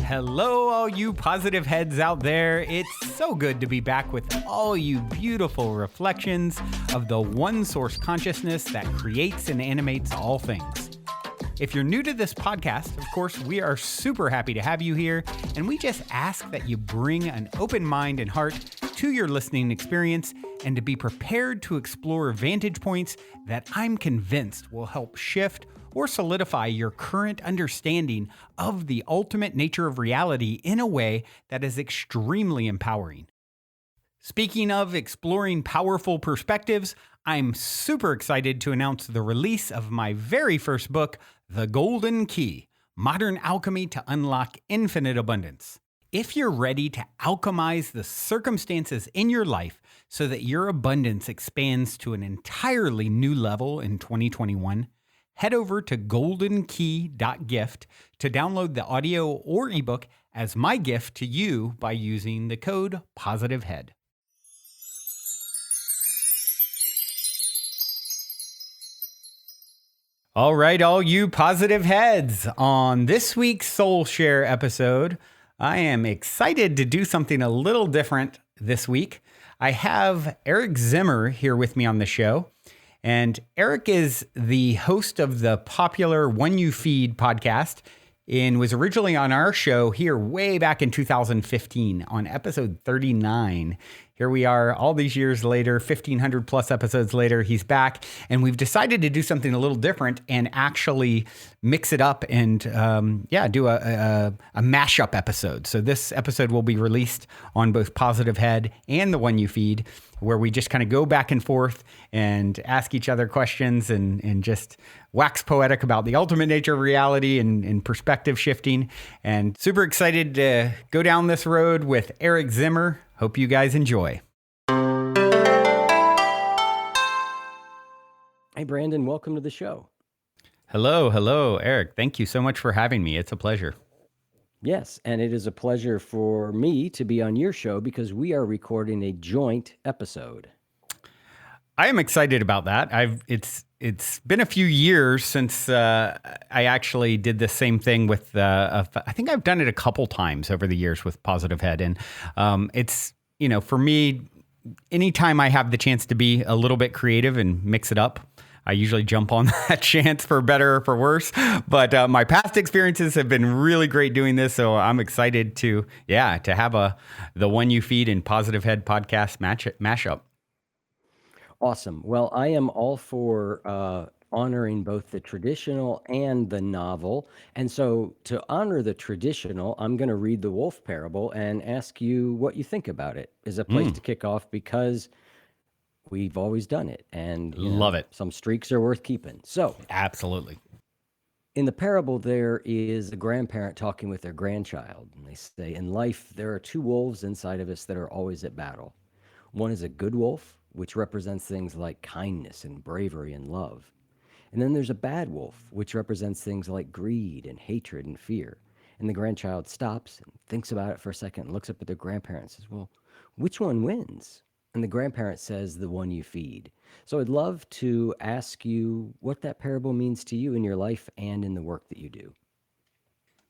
Hello, all you positive heads out there. It's so good to be back with all you beautiful reflections of the one source consciousness that creates and animates all things. If you're new to this podcast, of course, we are super happy to have you here, and we just ask that you bring an open mind and heart to your listening experience and to be prepared to explore vantage points that I'm convinced will help shift or solidify your current understanding of the ultimate nature of reality in a way that is extremely empowering. Speaking of exploring powerful perspectives, I'm super excited to announce the release of my very first book, The Golden Key: Modern Alchemy to Unlock Infinite Abundance. If you're ready to alchemize the circumstances in your life so that your abundance expands to an entirely new level in 2021, head over to goldenkey.gift to download the audio or ebook as my gift to you by using the code POSITIVEHEAD. All right, all you positive heads. On this week's Soul Share episode, I am excited to do something a little different this week. I have Eric Zimmer here with me on the show. And Eric is the host of the popular One You Feed podcast and was originally on our show here way back in 2015 on episode 39. Here we are all these years later, 1,500 plus episodes later, he's back. And we've decided to do something a little different and actually mix it up and do a mashup episode. So this episode will be released on both Positive Head and the One You Feed, where we just kind of go back and forth and ask each other questions and just wax poetic about the ultimate nature of reality and perspective shifting. And super excited to go down this road with Eric Zimmer. Hope you guys enjoy. Hey, Brandon, welcome to the show. Hello, Eric. Thank you so much for having me. It's a pleasure. Yes, and it is a pleasure for me to be on your show because we are recording a joint episode. I am excited about that. It's been a few years since I actually did the same thing with. I think I've done it a couple times over the years with Positive Head, and it's for me, anytime I have the chance to be a little bit creative and mix it up, I usually jump on that chance for better or for worse. But my past experiences have been really great doing this, so I'm excited to have the One You Feed and Positive Head podcast mashup. Awesome. Well, I am all for honoring both the traditional and the novel. And so to honor the traditional, I'm going to read the wolf parable and ask you what you think about it. Is a place to kick off because we've always done it. And love it. Some streaks are worth keeping. So absolutely. In the parable, there is a grandparent talking with their grandchild. And they say, in life, there are two wolves inside of us that are always at battle. One is a good wolf, which represents things like kindness and bravery and love. And then there's a bad wolf, which represents things like greed and hatred and fear. And the grandchild stops and thinks about it for a second and looks up at their grandparent and says, well, which one wins? And the grandparent says, the one you feed. So I'd love to ask you what that parable means to you in your life and in the work that you do.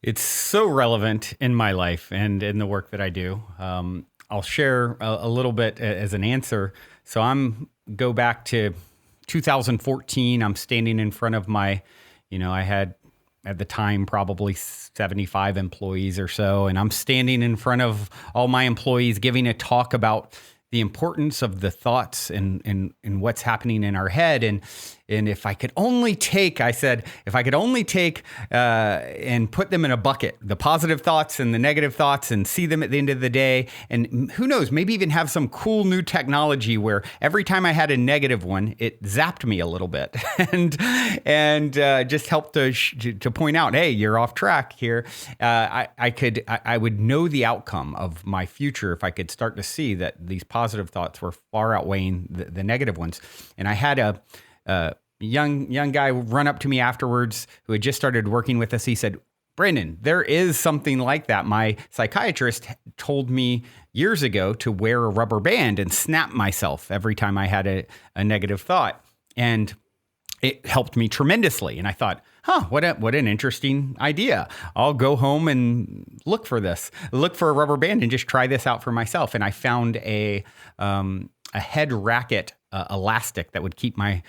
It's so relevant in my life and in the work that I do. I'll share a little bit as an answer. So go back to 2014. I'm standing in front of my, I had at the time probably 75 employees or so, and I'm standing in front of all my employees giving a talk about the importance of the thoughts and what's happening in our head. And if I could only take, I said, and put them in a bucket, the positive thoughts and the negative thoughts, and see them at the end of the day. And who knows, maybe even have some cool new technology where every time I had a negative one, it zapped me a little bit and just helped to point out, hey, you're off track here. I would know the outcome of my future if I could start to see that these positive thoughts were far outweighing the negative ones. And I had a young guy run up to me afterwards who had just started working with us. He said, Brandon, there is something like that. My psychiatrist told me years ago to wear a rubber band and snap myself every time I had a negative thought. And it helped me tremendously. And I thought, what an interesting idea. I'll go home and look for a rubber band and just try this out for myself. And I found a head racket elastic that would keep my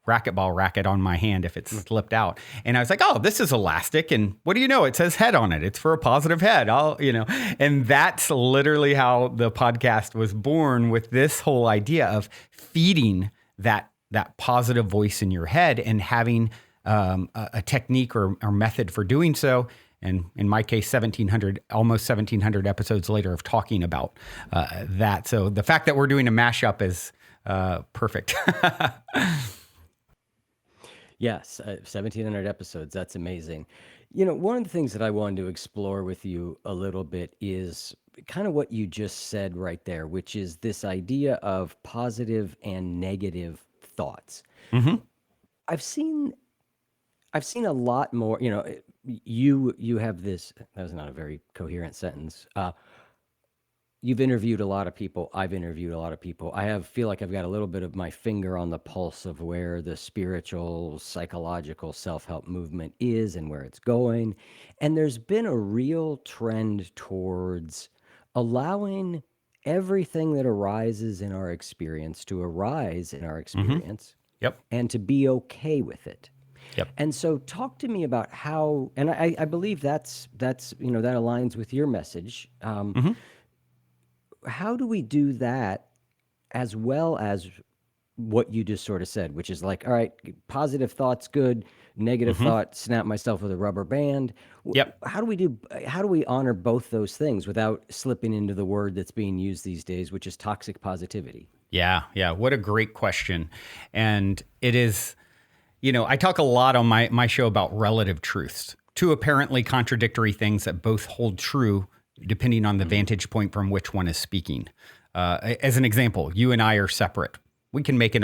racquetball racket on my hand if it slipped out. And I was like, oh, this is elastic. And what do you know? It says head on it. It's for a positive head. And that's literally how the podcast was born, with this whole idea of feeding that positive voice in your head and having a technique or method for doing so. And in my case, almost 1,700 episodes later of talking about that. So the fact that we're doing a mashup is perfect. Yes, 1,700 episodes. That's amazing. One of the things that I wanted to explore with you a little bit is kind of what you just said right there, which is this idea of positive and negative thoughts. Mm-hmm. I've seen a lot more, you have this, that was not a very coherent sentence. You've interviewed a lot of people. I've interviewed a lot of people. Feel like I've got a little bit of my finger on the pulse of where the spiritual, psychological self-help movement is and where it's going. And there's been a real trend towards allowing everything that arises in our experience to arise in our experience. Yep. And to be okay with it. Yep. And so talk to me about how, and I believe that's that aligns with your message. How do we do that as well as what you just sort of said, which is like, all right, positive thoughts, good, negative thought, snap myself with a rubber band. Yep. How do we honor both those things without slipping into the word that's being used these days, which is toxic positivity? Yeah. What a great question. And it is, I talk a lot on my show about relative truths, two apparently contradictory things that both hold true depending on the vantage point from which one is speaking. As an example, you and I are separate. We can make an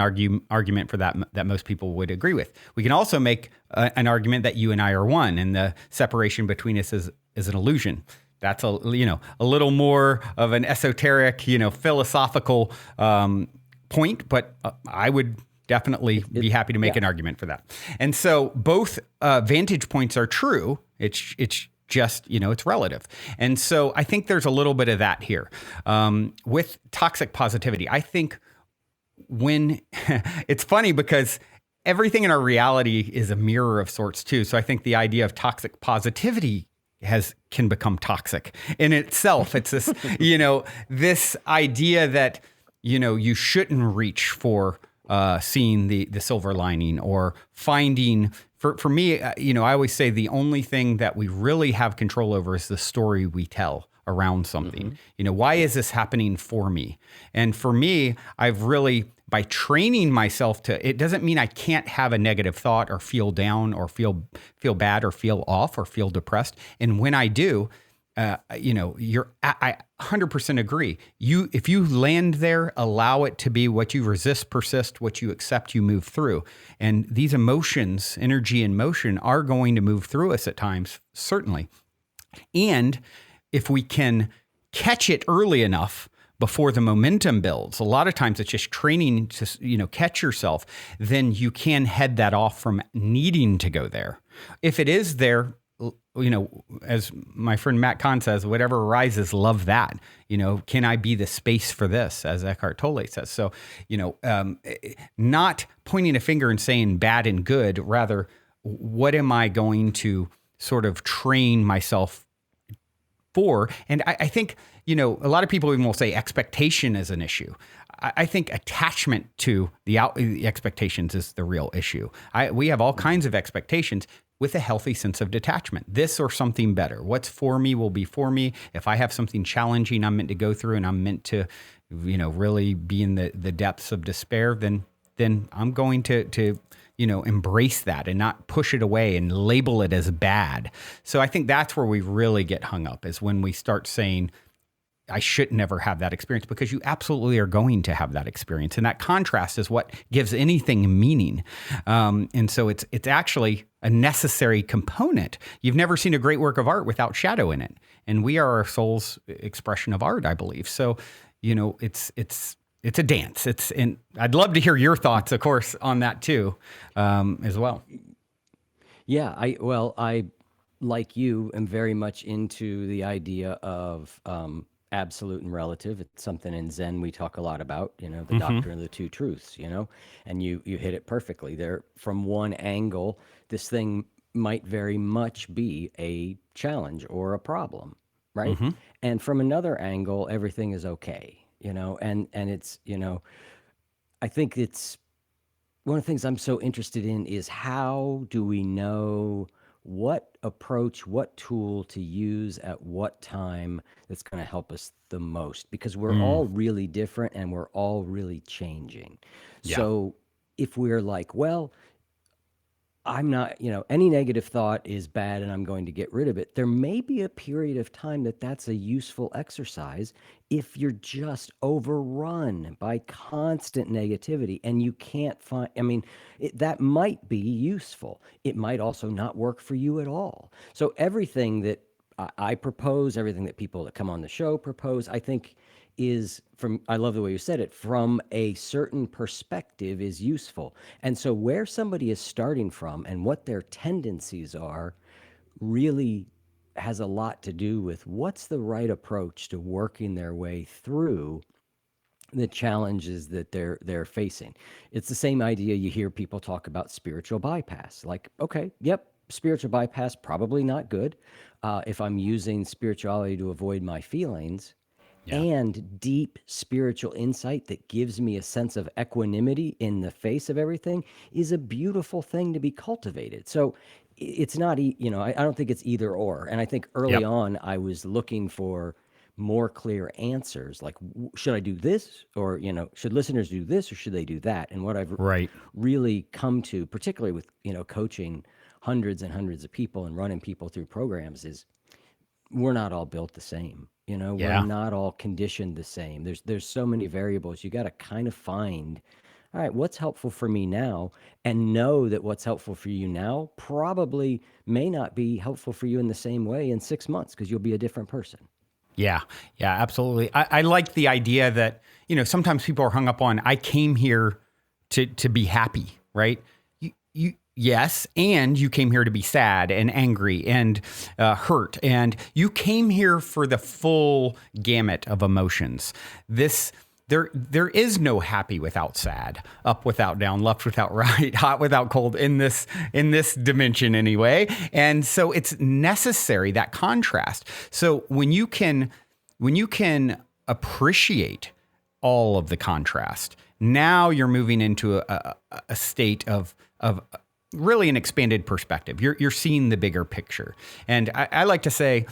argument for that most people would agree with. We can also make an argument that you and I are one, and the separation between us is an illusion. That's a little more of an esoteric, philosophical point, but I would definitely be happy to make an argument for that. And so both vantage points are true. It's just, it's relative. And so I think there's a little bit of that here. With toxic positivity, I think when it's funny because everything in our reality is a mirror of sorts too. So I think the idea of toxic positivity can become toxic in itself. It's this, this idea that, you shouldn't reach for seeing the silver lining or finding. For me, I always say the only thing that we really have control over is the story we tell around something. Why is this happening for me? And for me, I've really, by training myself to, it doesn't mean I can't have a negative thought or feel down or feel bad or feel off or feel depressed. And when I do, I 100% agree. If you land there, allow it to be. What you resist, persist. What you accept, you move through. And these emotions, energy and motion, are going to move through us at times, certainly. And if we can catch it early enough before the momentum builds, a lot of times it's just training to, catch yourself, then you can head that off from needing to go there. If it is there, as my friend Matt Kahn says, whatever arises, love that. Can I be the space for this, as Eckhart Tolle says? So, not pointing a finger and saying bad and good, rather, what am I going to sort of train myself for? And I think, a lot of people even will say expectation is an issue. I think attachment to the expectations is the real issue. We have all kinds of expectations with a healthy sense of detachment. This or something better. What's for me will be for me. If I have something challenging I'm meant to go through and I'm meant to, really be in the depths of despair, then I'm going to embrace that and not push it away and label it as bad. So I think that's where we really get hung up, is when we start saying, I should never have that experience, because you absolutely are going to have that experience. And that contrast is what gives anything meaning. And so it's actually a necessary component. You've never seen a great work of art without shadow in it. And we are our soul's expression of art, I believe. So, it's it's a dance. And I'd love to hear your thoughts, of course, on that too, as well. Yeah, I like you am very much into the idea of absolute and relative. It's something in Zen we talk a lot about, the doctrine of the two truths, and you hit it perfectly there. From one angle, this thing might very much be a challenge or a problem, right? And from another angle, everything is okay, and it's, I think it's one of the things I'm so interested in is how do we know what approach, what tool to use at what time that's going to help us the most? Because we're all really different and we're all really changing. Yeah. So if we're like, well, I'm not, any negative thought is bad and I'm going to get rid of it. There may be a period of time that's a useful exercise if you're just overrun by constant negativity and you can't find, that might be useful. It might also not work for you at all. So everything that I propose, everything that people that come on the show propose, I think is I love the way you said it, from a certain perspective is useful. And so where somebody is starting from and what their tendencies are really has a lot to do with what's the right approach to working their way through the challenges that they're facing. It's the same idea you hear people talk about spiritual bypass. Like, okay, yep, spiritual bypass, probably not good. If I'm using spirituality to avoid my feelings, and deep spiritual insight that gives me a sense of equanimity in the face of everything is a beautiful thing to be cultivated. So it's not, I don't think it's either or. And I think early on, I was looking for more clear answers, like, should I do this? Or, should listeners do this or should they do that? And what I've really come to, particularly with, coaching hundreds and hundreds of people and running people through programs, is we're not all built the same. We're not all conditioned the same. There's so many variables. You got to kind of find, all right, what's helpful for me now, and know that what's helpful for you now probably may not be helpful for you in the same way in 6 months because you'll be a different person. Yeah, absolutely. I like the idea that, sometimes people are hung up on, I came here to be happy, right? Yes, and you came here to be sad and angry and hurt, and you came here for the full gamut of emotions. There is no happy without sad, up without down, left without right, hot without cold in this dimension anyway. And so it's necessary, that contrast. So when you can appreciate all of the contrast, now you're moving into a state of really an expanded perspective. You're seeing the bigger picture. And I like to say,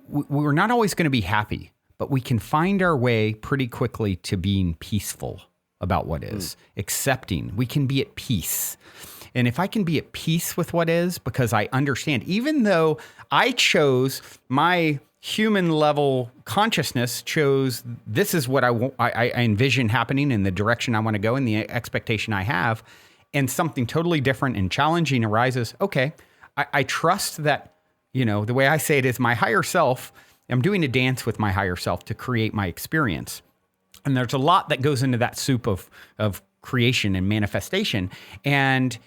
we're not always going to be happy, but we can find our way pretty quickly to being peaceful about what is, accepting. We can be at peace. And if I can be at peace with what is, because I understand, even though I chose my human level consciousness chose this is what I envision happening in the direction I want to go and the expectation I have, and something totally different and challenging arises, okay, I trust that, the way I say it is my higher self, I'm doing a dance with my higher self to create my experience. And there's a lot that goes into that soup of creation and manifestation. And,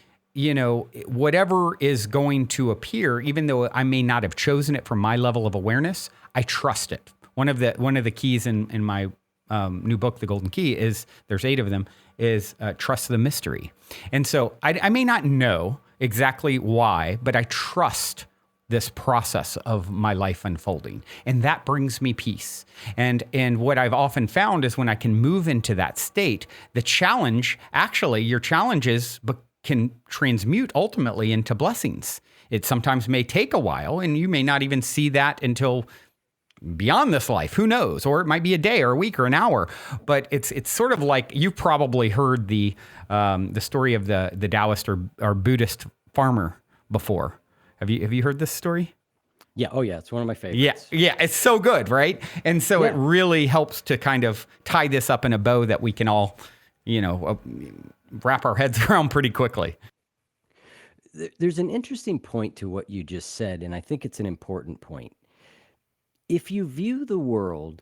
whatever is going to appear, even though I may not have chosen it from my level of awareness, I trust it. One of the keys in my new book, The Golden Key, is there's 8 of them, is trust the mystery. And so I may not know exactly why, but I trust this process of my life unfolding. And that brings me peace. And what I've often found is when I can move into that state, your challenges can transmute ultimately into blessings. It sometimes may take a while, and you may not even see that until beyond this life, who knows? Or it might be a day or a week or an hour. But it's sort of like, you've probably heard the story of the Taoist or Buddhist farmer before. Have you heard this story? Yeah. Oh yeah. It's one of my favorites. Yeah. It's so good, right? And so it really helps to kind of tie this up in a bow that we can all, wrap our heads around pretty quickly. There's an interesting point to what you just said, and I think it's an important point. If you view the world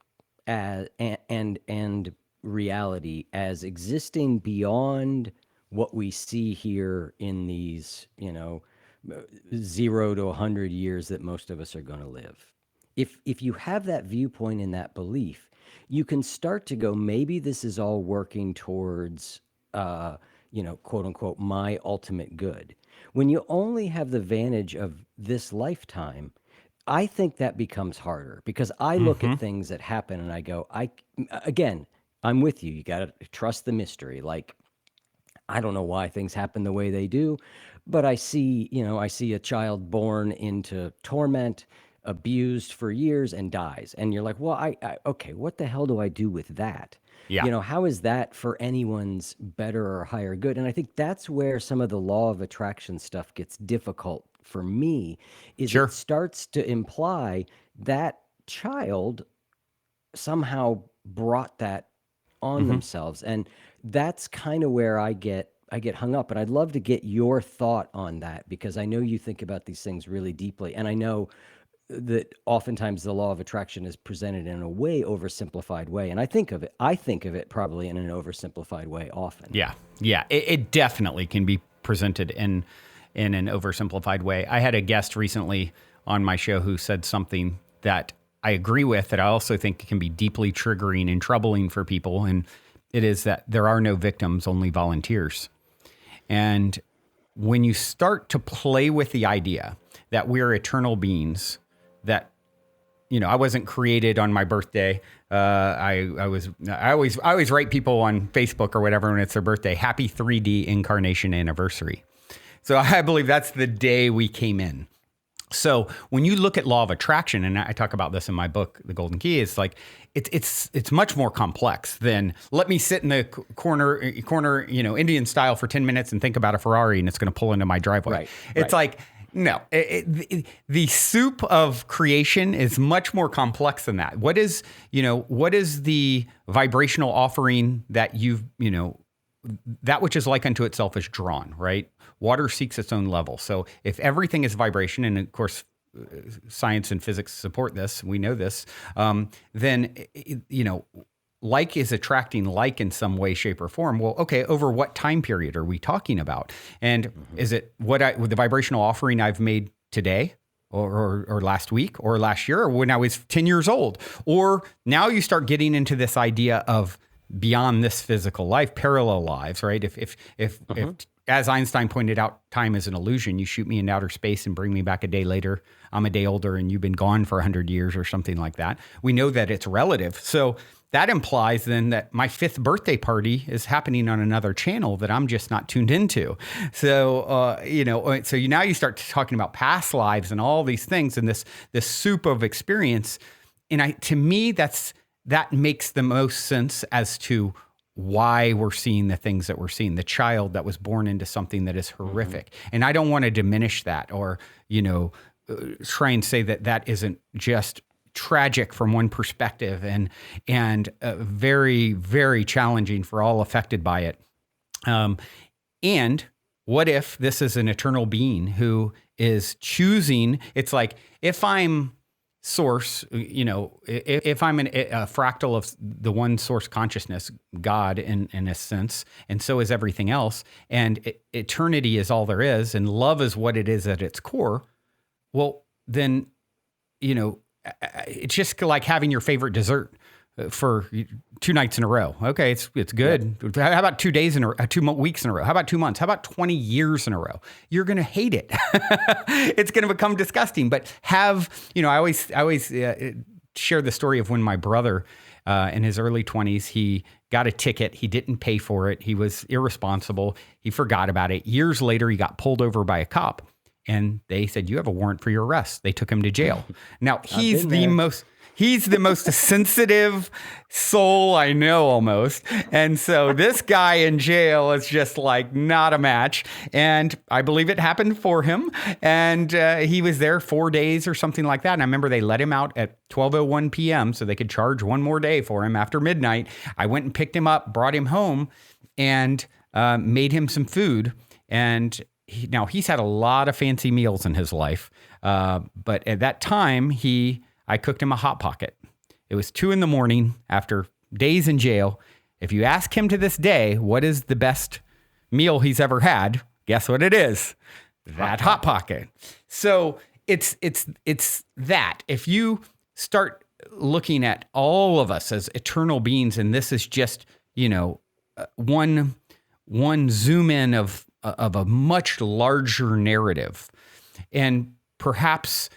as and reality as existing beyond what we see here in these, 0 to 100 years that most of us are going to live. If you have that viewpoint and that belief, you can start to go, maybe this is all working towards, quote unquote, my ultimate good. When you only have the vantage of this lifetime, I think that becomes harder because I look at things that happen and I go, again, I'm with you. You got to trust the mystery. Like, I don't know why things happen the way they do, but I see a child born into torment, abused for years and dies. And you're like, well, okay, what the hell do I do with that? Yeah. How is that for anyone's better or higher good? And I think that's where some of the law of attraction stuff gets difficult for me, is Sure. it starts to imply that child somehow brought that on themselves. And that's kind of where I get hung up. And I'd love to get your thought on that, because I know you think about these things really deeply. And I know that oftentimes the law of attraction is presented in a way oversimplified way. And I think of it probably in an oversimplified way often. Yeah. Yeah. It definitely can be presented in an oversimplified way. I had a guest recently on my show who said something that I agree with, that I also think can be deeply triggering and troubling for people. And it is that there are no victims, only volunteers. And when you start to play with the idea that we're eternal beings, that, I wasn't created on my birthday. I always write people on Facebook or whatever when it's their birthday, happy 3D incarnation anniversary. So I believe that's the day we came in. So when you look at law of attraction, and I talk about this in my book, The Golden Key, it's like it's much more complex than let me sit in the corner, Indian style for 10 minutes and think about a Ferrari and it's going to pull into my driveway. Right, it's like, no, the soup of creation is much more complex than that. What is the vibrational offering that that which is like unto itself is drawn, right? Water seeks its own level. So if everything is vibration, and of course, science and physics support this, we know this, then, like is attracting like in some way, shape, or form. Well, okay, over what time period are we talking about? And is it with the vibrational offering I've made today? Or last week or last year, or when I was 10 years old? Or now you start getting into this idea of beyond this physical life, parallel lives, right? If as Einstein pointed out, time is an illusion. You shoot me in outer space and bring me back a day later, I'm a day older and you've been gone for 100 years or something like that. We know that it's relative. So that implies then that my 5th birthday party is happening on another channel that I'm just not tuned into. So, now you start talking about past lives and all these things and this soup of experience. And to me, that makes the most sense as to why we're seeing the things that we're seeing, the child that was born into something that is horrific. And I don't want to diminish that or, try and say that isn't just tragic from one perspective and very, very challenging for all affected by it. And what if this is an eternal being who is choosing? It's like, if I'm source, if I'm a fractal of the one source consciousness, God in a sense, and so is everything else, and eternity is all there is, and love is what it is at its core, well, then, it's just like having your favorite dessert for 2 nights in a row. Okay, it's good. Yep. How about 2 days 2 weeks in a row? How about 2 months? How about 20 years in a row? You're going to hate it. It's going to become disgusting. But I always share the story of when my brother, in his early 20s, he got a ticket. He didn't pay for it. He was irresponsible. He forgot about it. Years later, he got pulled over by a cop. And they said, you have a warrant for your arrest. They took him to jail. Now, he's the most sensitive soul I know almost. And so this guy in jail is just like not a match. And I believe it happened for him. And he was there 4 days or something like that. And I remember they let him out at 12:01 p.m. so they could charge one more day for him after midnight. I went and picked him up, brought him home, and made him some food. And now he's had a lot of fancy meals in his life. But at that time, I cooked him a Hot Pocket. It was 2 a.m. after days in jail. If you ask him to this day, what is the best meal he's ever had? Guess what it is? That Hot Pocket. So it's that. If you start looking at all of us as eternal beings, and this is just, one zoom in of a much larger narrative, and perhaps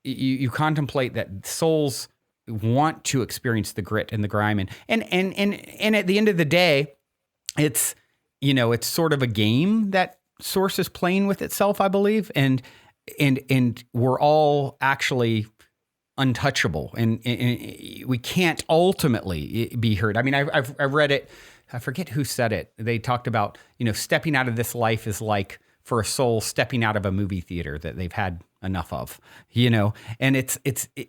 you contemplate that souls want to experience the grit and the grime, and at the end of the day, it's sort of a game that Source is playing with itself, I believe, and we're all actually untouchable, and we can't ultimately be hurt. I mean, I've read it. I forget who said it. They talked about, stepping out of this life is like for a soul stepping out of a movie theater that they've had enough of, and it's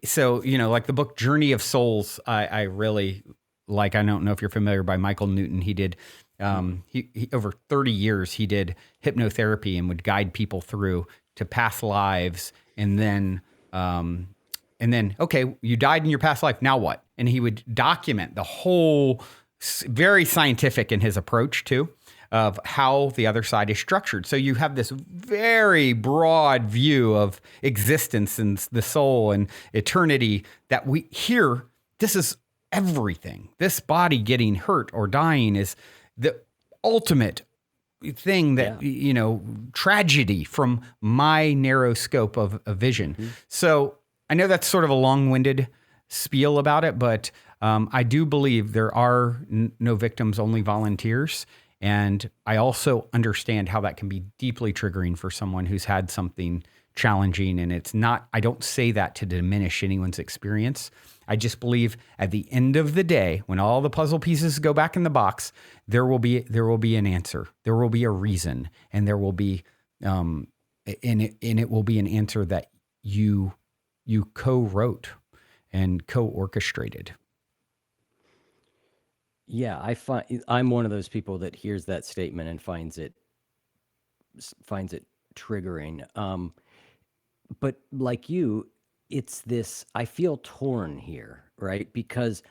so, like the book Journey of Souls, I really like. I don't know if you're familiar, by Michael Newton. He did, he over 30 years, he did hypnotherapy and would guide people through to past lives. And then, okay, you died in your past life. Now what? And he would document the whole, very scientific in his approach too, of how the other side is structured. So you have this very broad view of existence and the soul and eternity that we hear. This is everything. This body getting hurt or dying is the ultimate thing that, tragedy from my narrow scope of vision. Mm-hmm. So I know that's sort of a long-winded spiel about it, but I do believe there are no victims, only volunteers. And I also understand how that can be deeply triggering for someone who's had something challenging. And it's not, I don't say that to diminish anyone's experience. I just believe at the end of the day, when all the puzzle pieces go back in the box, there will be an answer. There will be a reason, and there will be, and it will be an answer that you co-wrote and co-orchestrated. Yeah, I'm one of those people that hears that statement and finds it triggering. But like you, it's this, I feel torn here, right? Because,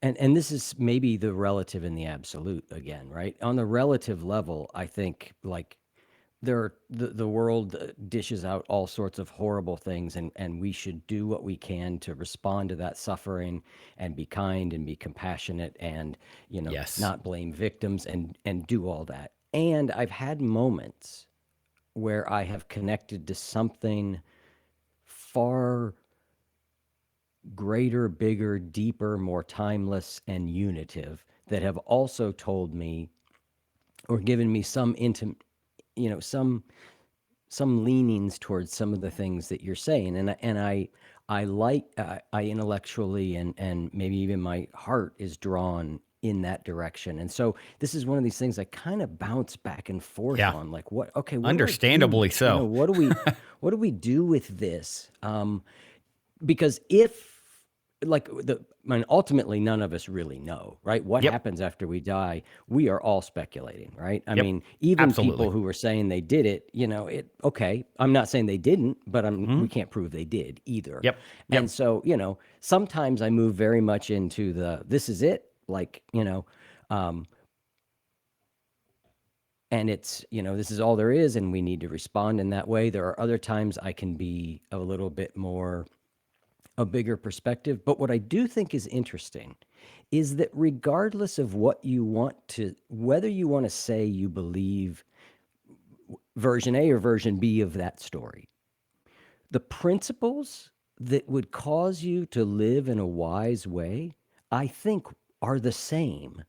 and this is maybe the relative and the absolute again, right? On the relative level, I think like the world dishes out all sorts of horrible things, and we should do what we can to respond to that suffering and be kind and be compassionate and, Yes. not blame victims and do all that. And I've had moments where I have connected to something far greater, bigger, deeper, more timeless and unitive that have also told me or given me some some leanings towards some of the things that you're saying, and I like I intellectually and maybe even my heart is drawn in that direction. And so this is one of these things I kind of bounce back and forth on, like what Understandably do? so. What do we do with this? Because if ultimately none of us really know, right? What happens after we die? We are all speculating, right? I mean, even people who were saying they did it, okay, I'm not saying they didn't, but we can't prove they did either. And so, sometimes I move very much into this is it, and it's, this is all there is, and we need to respond in that way. There are other times I can be a little bit more a bigger perspective. But what I do think is interesting is that regardless of whether you want to say you believe version A or version B of that story, the principles that would cause you to live in a wise way, I think, are the same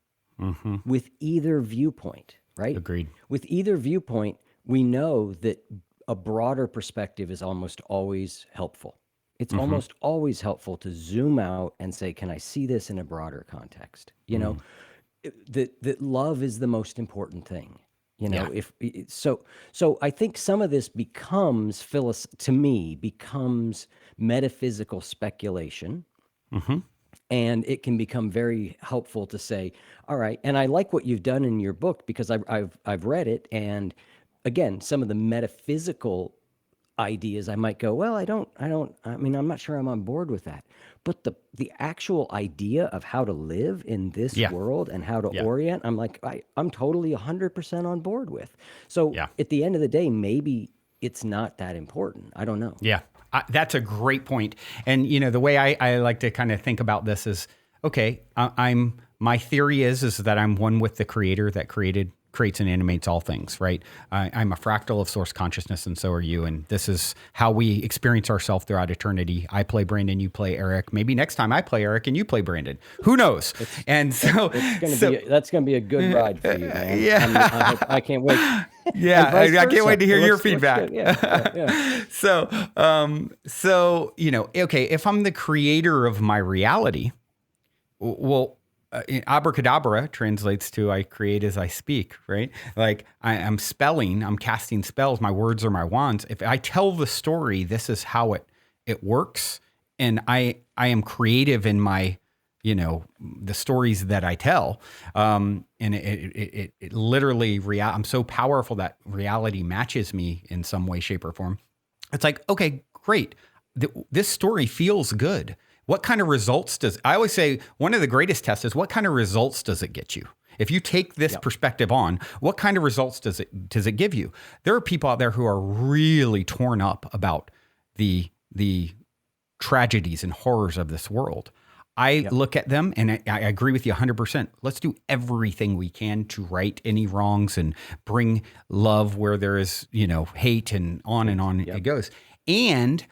with either viewpoint, right? Agreed. With either viewpoint, we know that a broader perspective is almost always helpful. It's almost always helpful to zoom out and say, can I see this in a broader context? That love is the most important thing. So I think some of this becomes metaphysical speculation. And it can become very helpful to say, all right, and I like what you've done in your book because I've read it, and again, some of the metaphysical ideas, I might go, well, I mean, I'm not sure I'm on board with that. But the actual idea of how to live in this Yeah. world and how to Yeah. orient, I'm like, I'm totally 100% on board with. So Yeah. at the end of the day, maybe it's not that important. I don't know. Yeah, that's a great point. And the way I like to kind of think about this is, okay, my theory is that I'm one with the creator that creates and animates all things, right? I'm a fractal of source consciousness, and so are you. And this is how we experience ourselves throughout eternity. I play Brandon, you play Eric. Maybe next time I play Eric and you play Brandon. Who knows? That's gonna be a good ride for you, man. Yeah, I can't wait. Yeah, I can't wait to hear your feedback. Yeah. So, okay, if I'm the creator of my reality, well, abracadabra translates to I create as I speak, right? Like I'm casting spells. My words are my wands. If I tell the story, this is how it works, and I am creative in my the stories that I tell, and it literally I'm so powerful that reality matches me in some way, shape, or form. It's like, okay, great. This story feels good. What kind of results I always say one of the greatest tests is what kind of results does it get you? If you take this perspective on, what kind of results does it give you? There are people out there who are really torn up about the tragedies and horrors of this world. I look at them and I agree with you 100%. Let's do everything we can to right any wrongs and bring love where there is, hate, and on it goes. And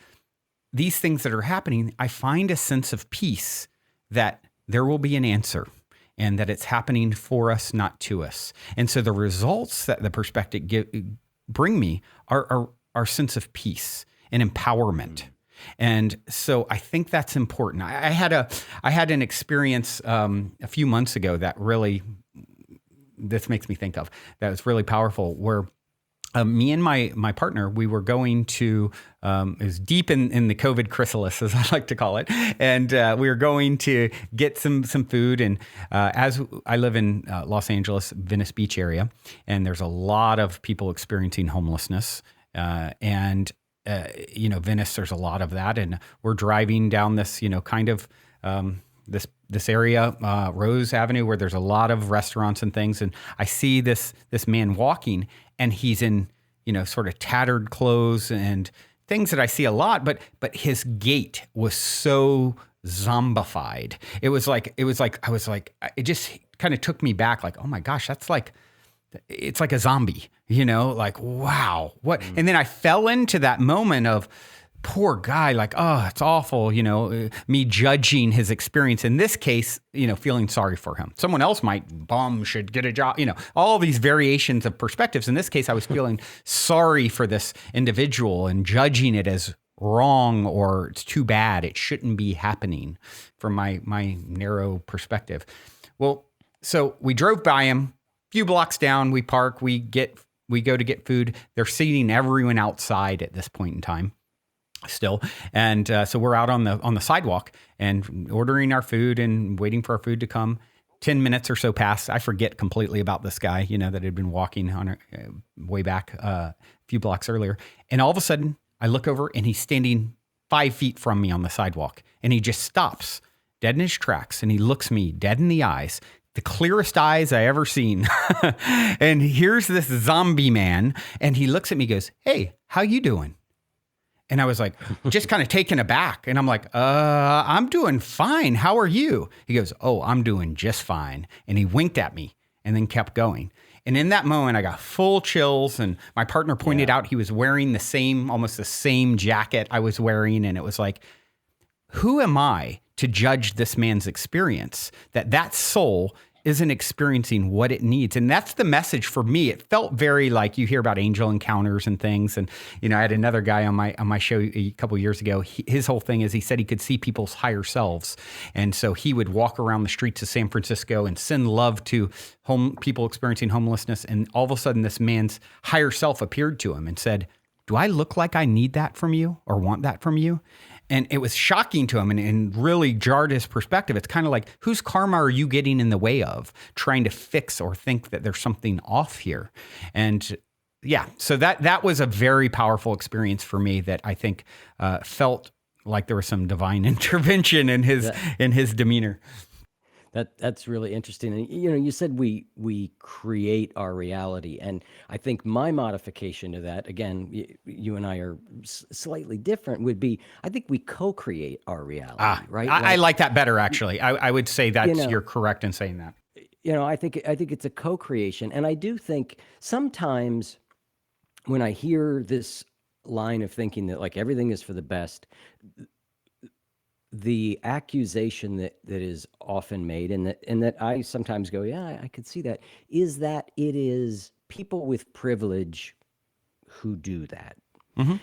these things that are happening, I find a sense of peace that there will be an answer and that it's happening for us, not to us. And so the results that the perspective bring me are sense of peace and empowerment. And so I think that's important. I had an experience a few months ago that really, this makes me think of, that was really powerful, where me and my partner, we were going to, it was deep in the COVID chrysalis, as I like to call it. And we were going to get some food. And as I live in Los Angeles, Venice Beach area, and there's a lot of people experiencing homelessness. Venice, there's a lot of that. And we're driving down this, kind of this area, Rose Avenue, where there's a lot of restaurants and things. And I see this man walking, and he's in, sort of tattered clothes and things that I see a lot, but his gait was so zombified. It just kind of took me back, like, oh my gosh, it's like a zombie, like, wow, what? And then I fell into that moment of, poor guy, like, oh, it's awful, me judging his experience. In this case, feeling sorry for him. Someone else should get a job, all these variations of perspectives. In this case, I was feeling sorry for this individual and judging it as wrong, or it's too bad, it shouldn't be happening from my narrow perspective. Well, so we drove by him, few blocks down, we park, we go to get food. They're seating everyone outside at this point in time still. And so we're out on the sidewalk and ordering our food and waiting for our food to come. 10 minutes or so pass. I forget completely about this guy, that had been walking on way back a few blocks earlier. And all of a sudden I look over and he's standing 5 feet from me on the sidewalk, and he just stops dead in his tracks. And he looks me dead in the eyes, the clearest eyes I ever seen. And here's this zombie man. And he looks at me, goes, "Hey, how you doing?" And I was like, just kind of taken aback. And I'm like, I'm doing fine. How are you? He goes, "Oh, I'm doing just fine." And he winked at me and then kept going. And in that moment, I got full chills. And my partner pointed out he was wearing almost the same jacket I was wearing. And it was like, who am I to judge this man's experience? That soul isn't experiencing what it needs. And that's the message for me. It felt very like, you hear about angel encounters and things. And, I had another guy on my show a couple of years ago. His whole thing is, he said he could see people's higher selves. And so he would walk around the streets of San Francisco and send love to people experiencing homelessness. And all of a sudden this man's higher self appeared to him and said, "Do I look like I need that from you or want that from you?" And it was shocking to him and really jarred his perspective. It's kind of like, whose karma are you getting in the way of, trying to fix or think that there's something off here? And yeah, so that was a very powerful experience for me that I think felt like there was some divine intervention in his demeanor. That's really interesting. And you said we create our reality, and I think my modification to that, again, you and I are slightly different, would be I think we co-create our reality, right? I like that better, actually. I would say that's know, you're correct in saying that. I think it's a co-creation, and I do think sometimes when I hear this line of thinking that like everything is for the best, the accusation that is often made, and that I sometimes go, yeah, I could see that, is that it is people with privilege who do that. Mm-hmm.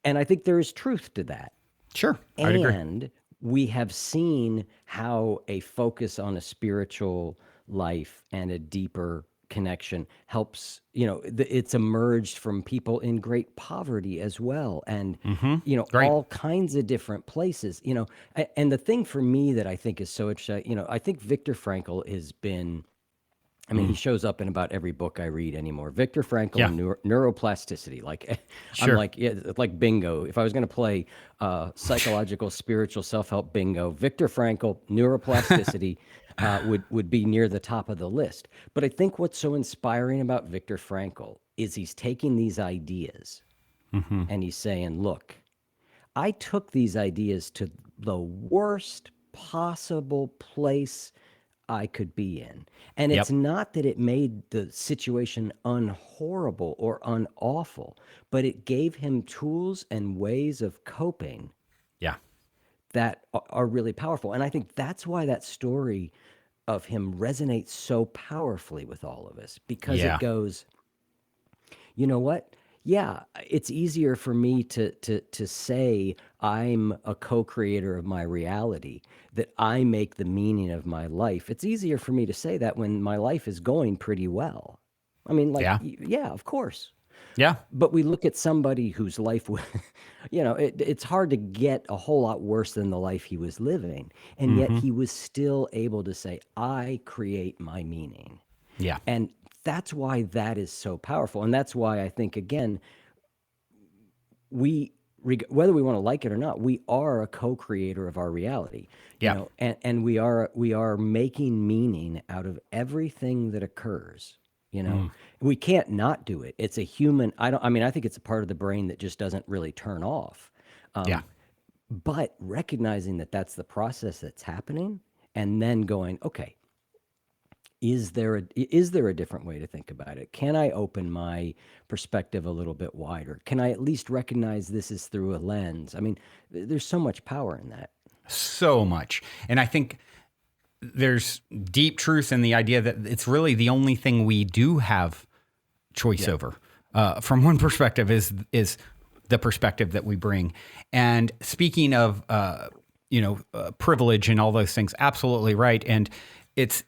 And I think there is truth to that. Sure, I'd agree. And we have seen how a focus on a spiritual life and a deeper connection helps, it's emerged from people in great poverty as well. And, Great. all kinds of different places, and the thing for me that I think is so interesting, I think Viktor Frankl has been, he shows up in about every book I read anymore. Viktor Frankl and neuroplasticity. Like, Sure. I'm like, like bingo. If I was going to play psychological, spiritual self-help bingo, Viktor Frankl, neuroplasticity would be near the top of the list. But I think what's so inspiring about Viktor Frankl is he's taking these ideas and he's saying, look, I took these ideas to the worst possible place I could be in. And it's not that it made the situation unhorrible or unawful, but it gave him tools and ways of coping that are really powerful. And I think that's why that story of him resonates so powerfully with all of us, because it goes, you know what? Yeah, it's easier for me to say I'm a co-creator of my reality, that I make the meaning of my life. It's easier for me to say that when my life is going pretty well. I mean, like, yeah, of course. Yeah. But we look at somebody whose life, it's hard to get a whole lot worse than the life he was living. And yet he was still able to say, I create my meaning. Yeah. And that's why that is so powerful. And that's why I think, again, whether we want to like it or not, we are a co-creator of our reality. And we are making meaning out of everything that occurs. We can't not do it. It's a human. I think it's a part of the brain that just doesn't really turn off. But recognizing that that's the process that's happening, and then going, okay, is there a different way to think about it? Can I open my perspective a little bit wider? Can I at least recognize this is through a lens? I mean, there's so much power in that. So much. And I think there's deep truth in the idea that it's really the only thing we do have choice over. From one perspective is the perspective that we bring. And speaking of, privilege and all those things, absolutely right. And it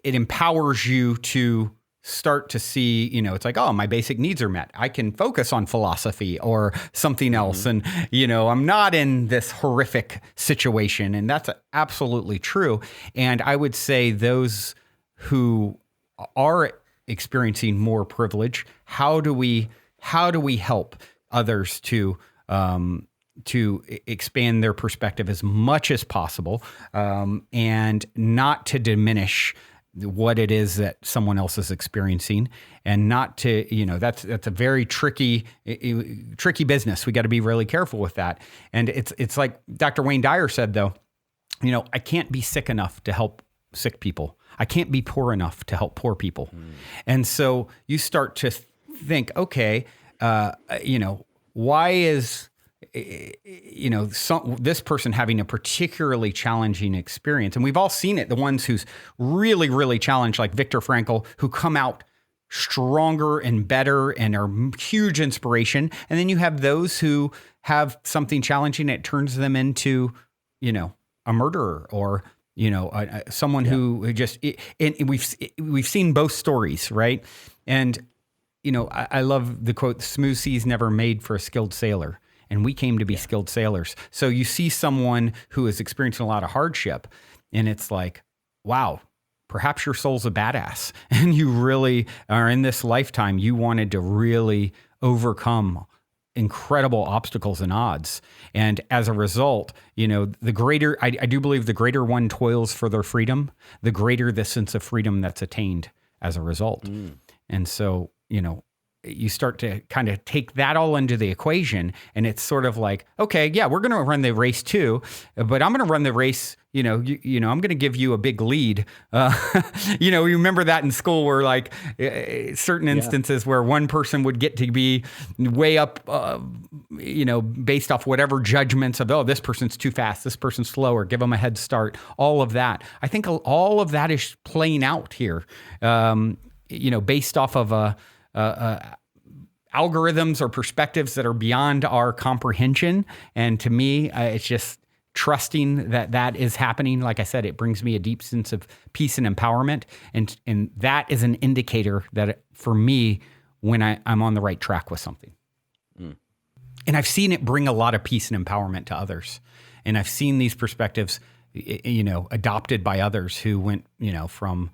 empowers you to start to see, it's like, oh, my basic needs are met. I can focus on philosophy or something else. And, I'm not in this horrific situation. And that's absolutely true. And I would say those who are experiencing more privilege, how do we help others to expand their perspective as much as possible, and not to diminish what it is that someone else is experiencing, and not to, that's a very tricky business. We got to be really careful with that. And it's like Dr. Wayne Dyer said, though, I can't be sick enough to help sick people. I can't be poor enough to help poor people. And so you start to think, okay, why is this person having a particularly challenging experience? And we've all seen it. The ones who's really, really challenged, like Viktor Frankl, who come out stronger and better and are huge inspiration. And then you have those who have something challenging. It turns them into, a murderer or, someone who just, and we've seen both stories, right? And, I love the quote, "Smooth seas never made for a skilled sailor." And we came to be skilled sailors. So you see someone who is experiencing a lot of hardship, and it's like, wow, perhaps your soul's a badass and you really are in this lifetime, you wanted to really overcome incredible obstacles and odds. And as a result, the greater, I do believe the greater one toils for their freedom, the greater the sense of freedom that's attained as a result. And so, you start to kind of take that all into the equation, and it's sort of like, okay, yeah, we're going to run the race too, but I'm going to run the race. I'm going to give you a big lead. You remember that in school where like certain instances where one person would get to be way up, based off whatever judgments of, oh, this person's too fast, this person's slower, give them a head start, all of that. I think all of that is playing out here, based off of algorithms or perspectives that are beyond our comprehension. And to me, it's just trusting that is happening. Like I said, it brings me a deep sense of peace and empowerment. And that is an indicator that for me, when I'm on the right track with something. And I've seen it bring a lot of peace and empowerment to others. And I've seen these perspectives, adopted by others who went, from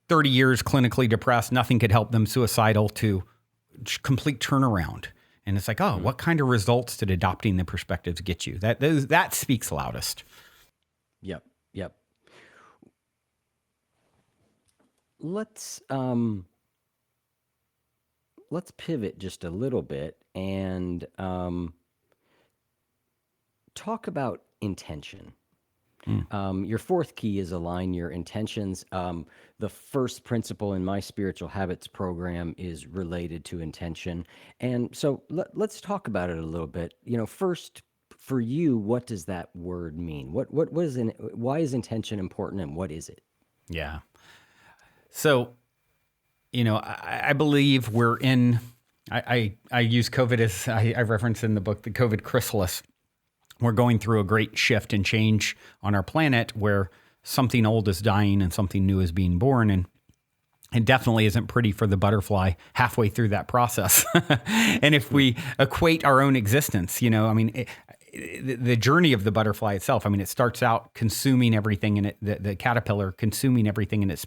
30 years clinically depressed, nothing could help them, suicidal, to complete turnaround. And it's like, oh, what kind of results did adopting the perspectives get you? That speaks loudest. Yep. Let's pivot just a little bit and talk about intention. Your fourth key is align your intentions. The first principle in my spiritual habits program is related to intention. And so let's talk about it a little bit. First, for you, what does that word mean? Why is intention important, and what is it? Yeah. So, I believe we're in, I use COVID as I reference in the book, the COVID chrysalis. We're going through a great shift and change on our planet where something old is dying and something new is being born. And it definitely isn't pretty for the butterfly halfway through that process. And if we equate our own existence, the journey of the butterfly itself, it starts out consuming everything in it, the caterpillar consuming everything in its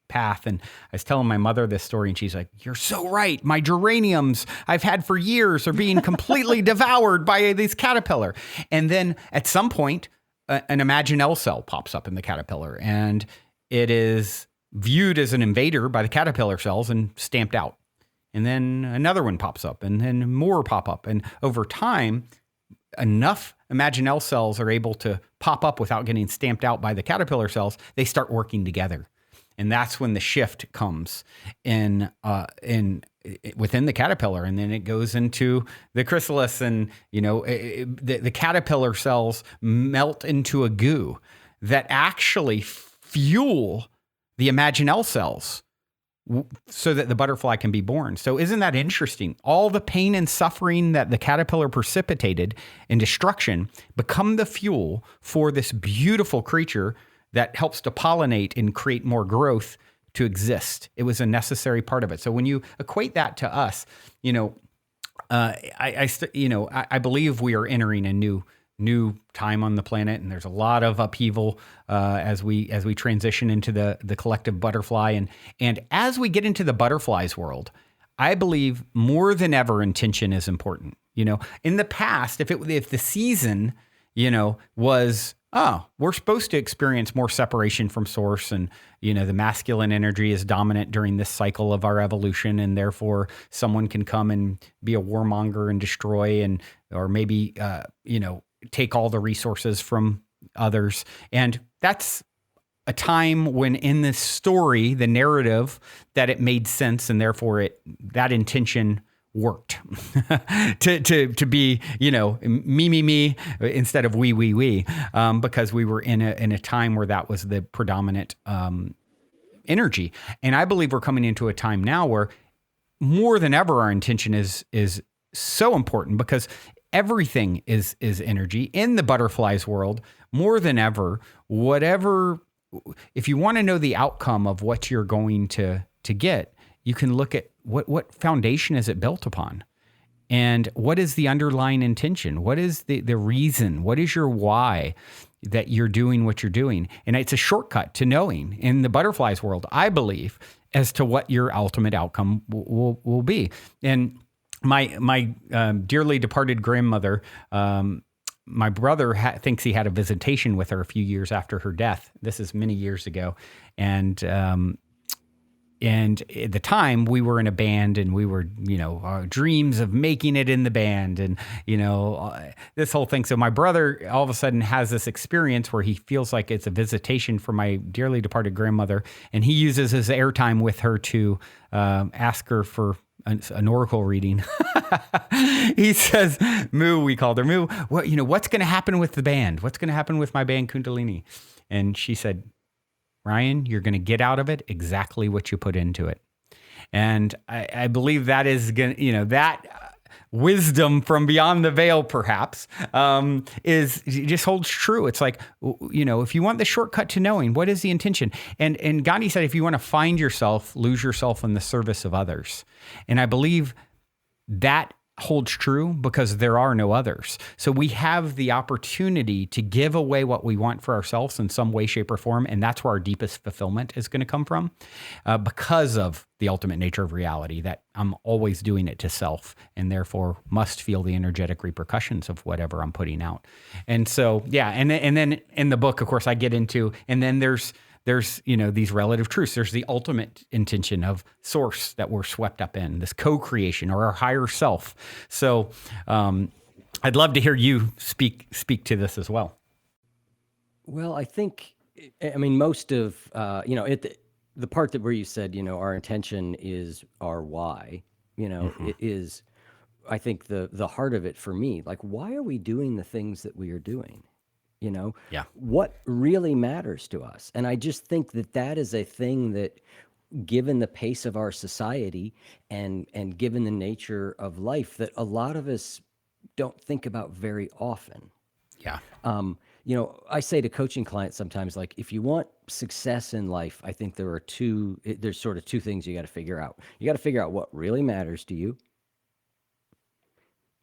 path. And I was telling my mother this story, and she's like, "You're so right. My geraniums I've had for years are being completely devoured by this caterpillar." And then at some point, an Imaginell cell pops up in the caterpillar, and it is viewed as an invader by the caterpillar cells and stamped out. And then another one pops up, and then more pop up. And over time, enough Imaginell cells are able to pop up without getting stamped out by the caterpillar cells. They start working together. And that's when the shift comes in within the caterpillar, and then it goes into the chrysalis, and the caterpillar cells melt into a goo that actually fuel the Imaginell cells so that the butterfly can be born. So isn't that interesting? All the pain and suffering that the caterpillar precipitated in destruction become the fuel for this beautiful creature that helps to pollinate and create more growth to exist. It was a necessary part of it. So when you equate that to us, I believe we are entering a new time on the planet, and there's a lot of upheaval as we transition into the collective butterfly, and as we get into the butterfly's world, I believe more than ever intention is important. In the past, if the season, was, oh, we're supposed to experience more separation from source, and the masculine energy is dominant during this cycle of our evolution, and therefore someone can come and be a warmonger and destroy, or maybe take all the resources from others. And that's a time when in this story, the narrative, that it made sense, and therefore that intention worked to be, me instead of we, because we were in a time where that was the predominant energy. And I believe we're coming into a time now where more than ever our intention is so important, because everything is energy in the butterfly's world. More than ever, if you want to know the outcome of what you're going to get, you can look at what foundation is it built upon, and what is the underlying intention? What is the reason? What is your why? that you're doing what you're doing. And it's a shortcut to knowing in the butterflies world, I believe, as to what your ultimate outcome will be. And my dearly departed grandmother, my brother thinks he had a visitation with her a few years after her death. This is many years ago. And at the time, we were in a band, and we were, our dreams of making it in the band, and, this whole thing. So my brother all of a sudden has this experience where he feels like it's a visitation for my dearly departed grandmother, and he uses his airtime with her to ask her for an oracle reading. He says, Moo, we called her Moo. What's going to happen with the band? What's going to happen with my band Kundalini? And she said, Ryan, you're going to get out of it exactly what you put into it. And I believe that is going to, that wisdom from beyond the veil, perhaps, just holds true. It's like, if you want the shortcut to knowing, what is the intention? And Gandhi said, if you want to find yourself, lose yourself in the service of others. And I believe that holds true because there are no others. So we have the opportunity to give away what we want for ourselves in some way, shape, or form. And that's where our deepest fulfillment is going to come from because of the ultimate nature of reality, that I'm always doing it to self and therefore must feel the energetic repercussions of whatever I'm putting out. And so, yeah. And then in the book, of course, I get into, and then there's these relative truths. There's the ultimate intention of source that we're swept up in, this co-creation or our higher self. So I'd love to hear you speak to this as well. Well, I mean, most of, the part where you said, our intention is our why, it is, I think the heart of it for me, like, why are we doing the things that we are doing? What really matters to us. And I just think that is a thing that, given the pace of our society and given the nature of life, that a lot of us don't think about very often. Yeah. I say to coaching clients sometimes, like, if you want success in life, I think there's sort of two things you got to figure out. You got to figure out what really matters to you.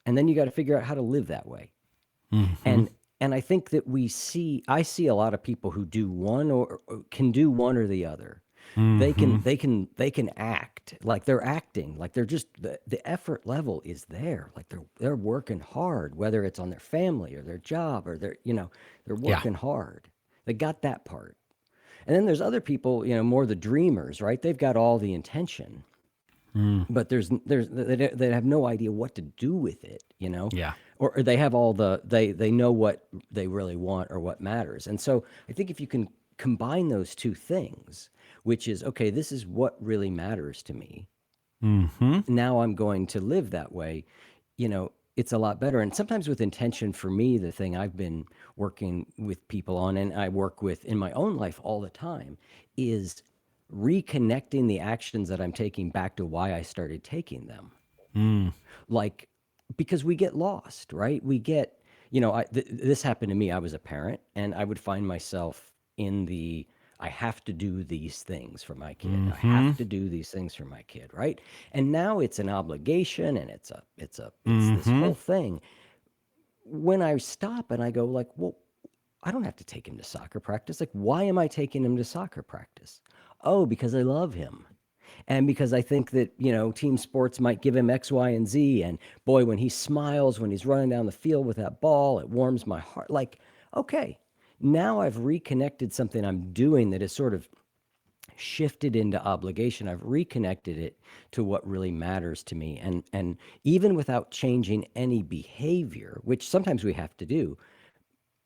And then you got to figure out how to live that way. Mm-hmm. And I think that I see a lot of people who do one or can do one or the other. Mm-hmm. They can act like they're acting, like they're just, the effort level is there. Like they're working hard, whether it's on their family or their job or they're working hard. They got that part. And then there's other people, more the dreamers, right? They've got all the intention, but they have no idea what to do with it, Yeah. Or they have they know what they really want or what matters. And so I think if you can combine those two things, which is, okay, this is what really matters to me. Mm-hmm. Now I'm going to live that way. It's a lot better. And sometimes with intention, for me, the thing I've been working with people on, and I work with in my own life all the time, is reconnecting the actions that I'm taking back to why I started taking them. Because we get lost, right? We get, this happened to me. I was a parent, and I would find myself in I have to do these things for my kid. Mm-hmm. I have to do these things for my kid, right? And now it's an obligation, and it's this whole thing. When I stop and I go, like, well, I don't have to take him to soccer practice. Like, why am I taking him to soccer practice? Oh, because I love him. And because I think that, team sports might give him X, Y, and Z. And boy, when he smiles, when he's running down the field with that ball, it warms my heart. Like, okay, now I've reconnected something I'm doing that is sort of shifted into obligation. I've reconnected it to what really matters to me. And even without changing any behavior, which sometimes we have to do,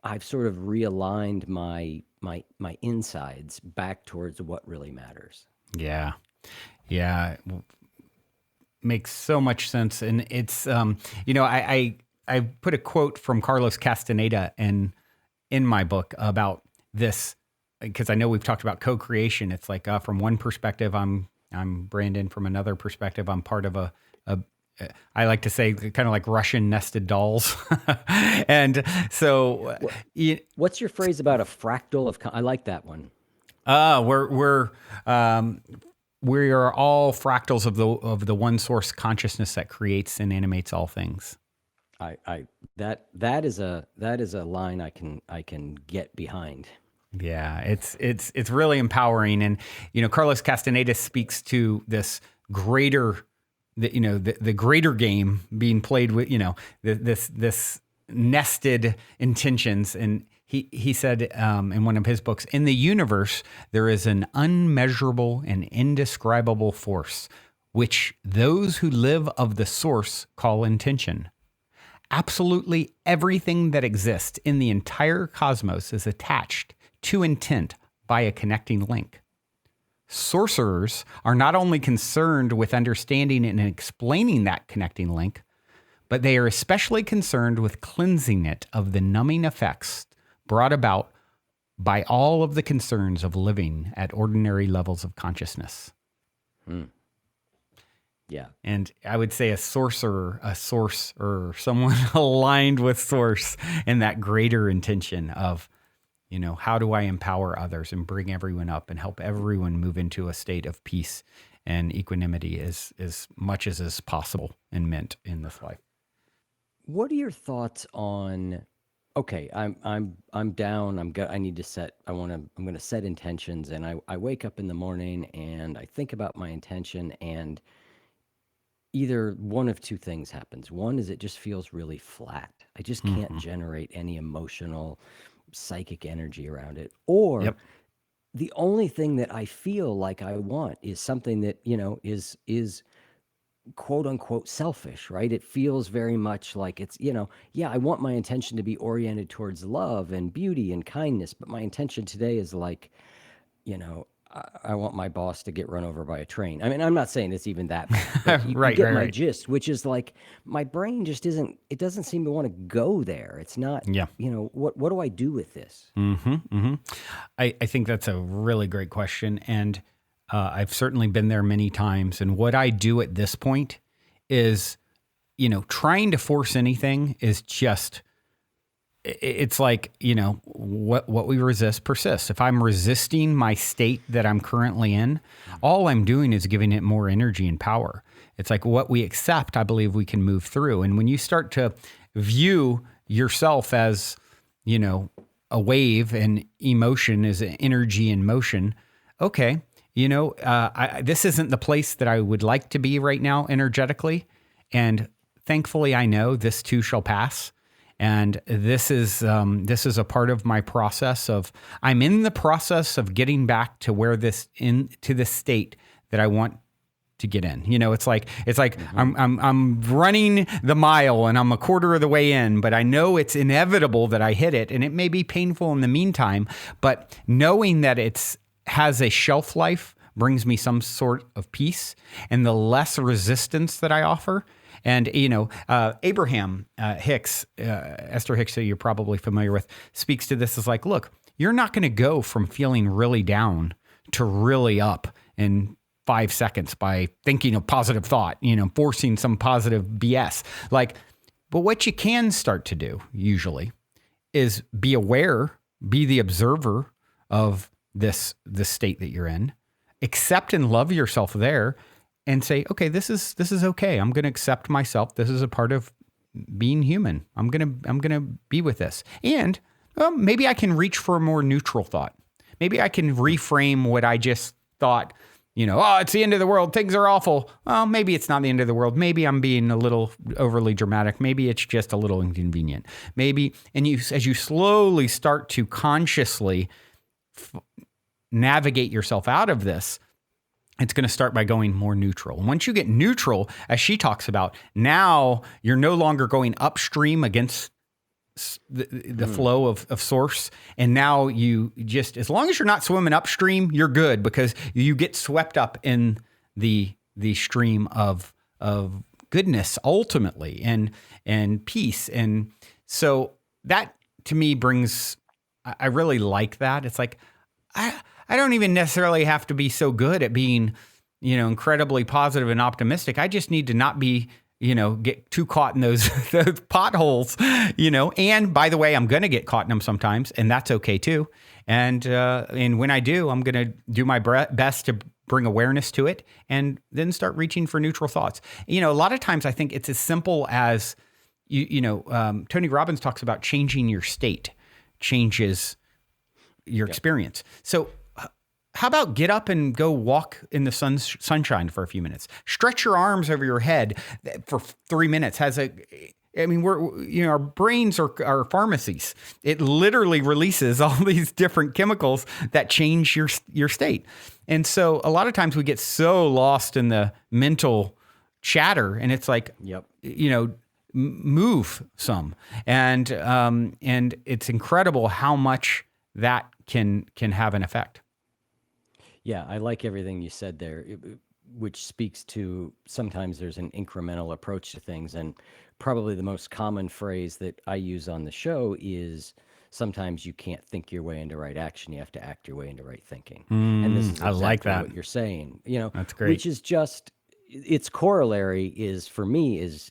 I've sort of realigned my insides back towards what really matters. Yeah. Yeah. Makes so much sense. And it's, I put a quote from Carlos Castaneda in my book about this, because I know we've talked about co-creation. It's like, from one perspective, I'm Brandon. From another perspective, I'm part of I like to say kind of like Russian nested dolls. And so what's your phrase about a fractal of, I like that one. We are all fractals of the one source consciousness that creates and animates all things. I that is a line I can get behind. Yeah, it's really empowering, and Carlos Castaneda speaks to this greater, the greater game being played with, this nested intentions, and he said in one of his books, in the universe there is an unmeasurable and indescribable force, which those who live of the source call intention. Absolutely everything that exists in the entire cosmos is attached to intent by a connecting link. Sorcerers are not only concerned with understanding and explaining that connecting link, but they are especially concerned with cleansing it of the numbing effects brought about by all of the concerns of living at ordinary levels of consciousness. Yeah. And I would say a sorcerer, someone aligned with source and that greater intention of, how do I empower others and bring everyone up and help everyone move into a state of peace and equanimity as much as is possible and meant in this life. What are your thoughts on? Okay, I'm down. I need to set. I'm going to set intentions, and I wake up in the morning and I think about my intention, and either one of two things happens. One is it just feels really flat. I just can't generate any emotional, psychic energy around it. Or Yep. the only thing that I feel like I want is something that, is quote unquote selfish, right? It feels very much like it's, yeah, I want my intention to be oriented towards love and beauty and kindness, but my intention today is like, I want my boss to get run over by a train. I mean, I'm not saying it's even that bad, but you Right, get right, my right. gist, which is like my brain just it doesn't seem to want to go there. It's not, Yeah. What do I do with this? I think that's a really great question. And I've certainly been there many times. And what I do at this point is, trying to force anything is just, it's like, what we resist persists. If I'm resisting my state that I'm currently in, all I'm doing is giving it more energy and power. It's like what we accept, I believe we can move through. And when you start to view yourself as, a wave and emotion is energy in motion, okay, this isn't the place that I would like to be right now energetically. And thankfully, I know this too shall pass. And this is a part of my process I'm in the process of getting back to to the state that I want to get in. It's like I'm running the mile and I'm a quarter of the way in, but I know it's inevitable that I hit it, and it may be painful in the meantime, but knowing that it's has a shelf life brings me some sort of peace, and the less resistance that I offer. And, Abraham Hicks, Esther Hicks, who you're probably familiar with, speaks to this as like, look, you're not going to go from feeling really down to really up in 5 seconds by thinking a positive thought, forcing some positive BS. But what you can start to do usually is be aware, be the observer of this state that you're in, accept and love yourself there, and say, okay, this is okay. I'm going to accept myself. This is a part of being human. I'm going to be with this. And maybe I can reach for a more neutral thought. Maybe I can reframe what I just thought, it's the end of the world. Things are awful. Well, maybe it's not the end of the world. Maybe I'm being a little overly dramatic. Maybe it's just a little inconvenient. Maybe, and as you slowly start to consciously navigate yourself out of this, it's going to start by going more neutral. And once you get neutral, as she talks about, now you're no longer going upstream against the flow of source. And now you just, as long as you're not swimming upstream, you're good, because you get swept up in the stream of goodness ultimately and peace. And so that to me brings, I really like that. It's like, I don't even necessarily have to be so good at being, incredibly positive and optimistic. I just need to not be, get too caught in those potholes, and by the way, I'm going to get caught in them sometimes, and that's okay too. And when I do, I'm going to do my best to bring awareness to it and then start reaching for neutral thoughts. A lot of times I think it's as simple as, Tony Robbins talks about changing your state changes your experience. So how about get up and go walk in the sunshine for a few minutes? Stretch your arms over your head for 3 minutes. Our brains are pharmacies. It literally releases all these different chemicals that change your state. And so a lot of times we get so lost in the mental chatter, and it's like, move some. And it's incredible how much that can have an effect. Yeah, I like everything you said there, which speaks to sometimes there's an incremental approach to things. And probably the most common phrase that I use on the show is sometimes you can't think your way into right action. You have to act your way into right thinking. And this is exactly I like that. what you're saying, That's great. Which is just, its corollary is, for me, is,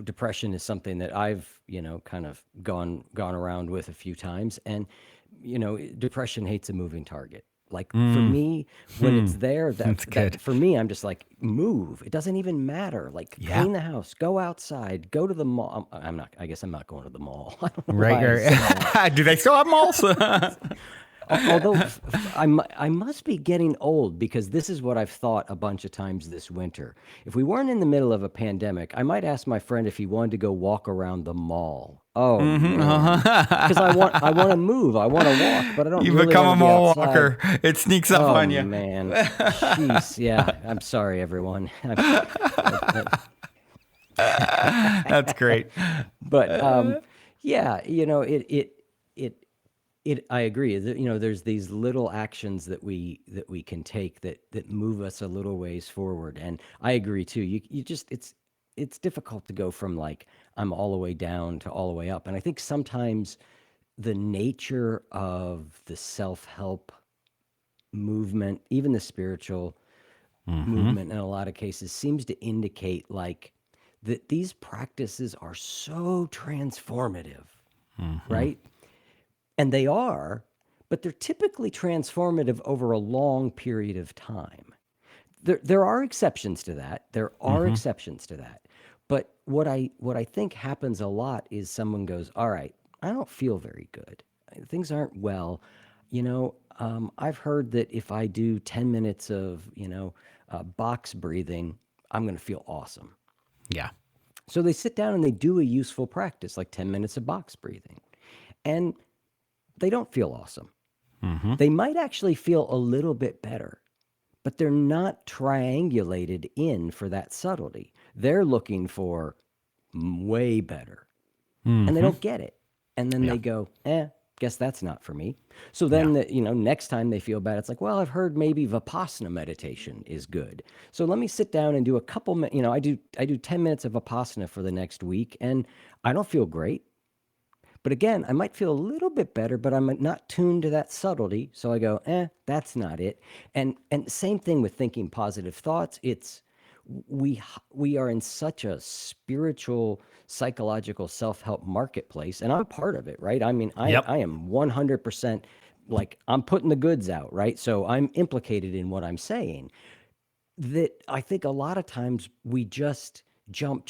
depression is something that I've, kind of gone around with a few times. And, depression hates a moving target. Like for me, when it's there, that for me, I'm just like, move. It doesn't even matter. Like clean the house, go outside, go to the mall. I guess I'm not going to the mall. Right. Do they still have malls? Although I must be getting old, because this is what I've thought a bunch of times this winter. If we weren't in the middle of a pandemic, I might ask my friend if he wanted to go walk around the mall. Oh, because I want to move. I want to walk, but I don't. You really become a mall walker. It sneaks up on you. Oh man, jeez, yeah. I'm sorry, everyone. That's great. But I agree that, there's these little actions that we can take that move us a little ways forward. And I agree too. You just, it's difficult to go from like, I'm all the way down to all the way up. And I think sometimes the nature of the self-help movement, even the spiritual movement in a lot of cases, seems to indicate like that these practices are so transformative, right? And they are, but they're typically transformative over a long period of time. There are exceptions to that. But what I think happens a lot is someone goes, all right, I don't feel very good. Things aren't well. I've heard that if I do 10 minutes of, box breathing, I'm going to feel awesome. Yeah. So they sit down and they do a useful practice, like 10 minutes of box breathing. And they don't feel awesome. They might actually feel a little bit better, but they're not triangulated in for that subtlety. They're looking for way better, and they don't get it. And then they go, guess that's not for me. So then, next time they feel bad, it's like, well, I've heard maybe Vipassana meditation is good. So let me sit down and do a couple, I do 10 minutes of Vipassana for the next week, and I don't feel great. But again, I might feel a little bit better, but I'm not tuned to that subtlety. So I go, that's not it. And same thing with thinking positive thoughts. It's we are in such a spiritual, psychological self-help marketplace, and I'm part of it, right? I mean, I am 100% like, I'm putting the goods out, right? So I'm implicated in what I'm saying. That I think a lot of times we just jump,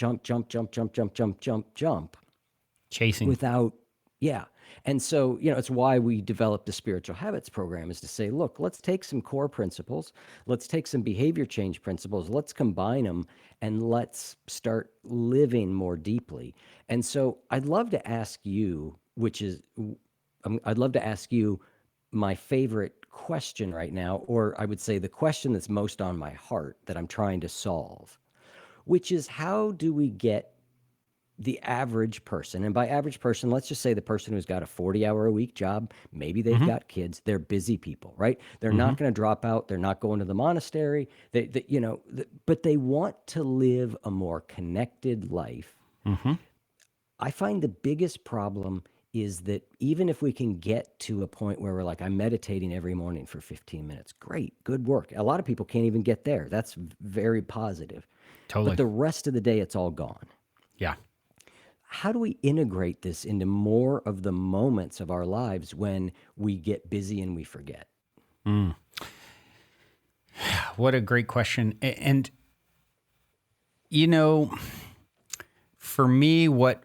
chasing without. Yeah. And so, it's why we developed the spiritual habits program, is to say, look, let's take some core principles. Let's take some behavior change principles. Let's combine them and let's start living more deeply. And so I'd love to ask you, my favorite question right now, or I would say the question that's most on my heart that I'm trying to solve, which is, how do we get the average person, and by average person, let's just say the person who's got a 40-hour-a-week job, maybe they've got kids, they're busy people, right? They're not going to drop out, they're not going to the monastery, but they want to live a more connected life. I find the biggest problem is that even if we can get to a point where we're like, I'm meditating every morning for 15 minutes, great, good work. A lot of people can't even get there. That's very positive. Totally. But the rest of the day, it's all gone. Yeah. How do we integrate this into more of the moments of our lives when we get busy and we forget? What a great question. And, for me, what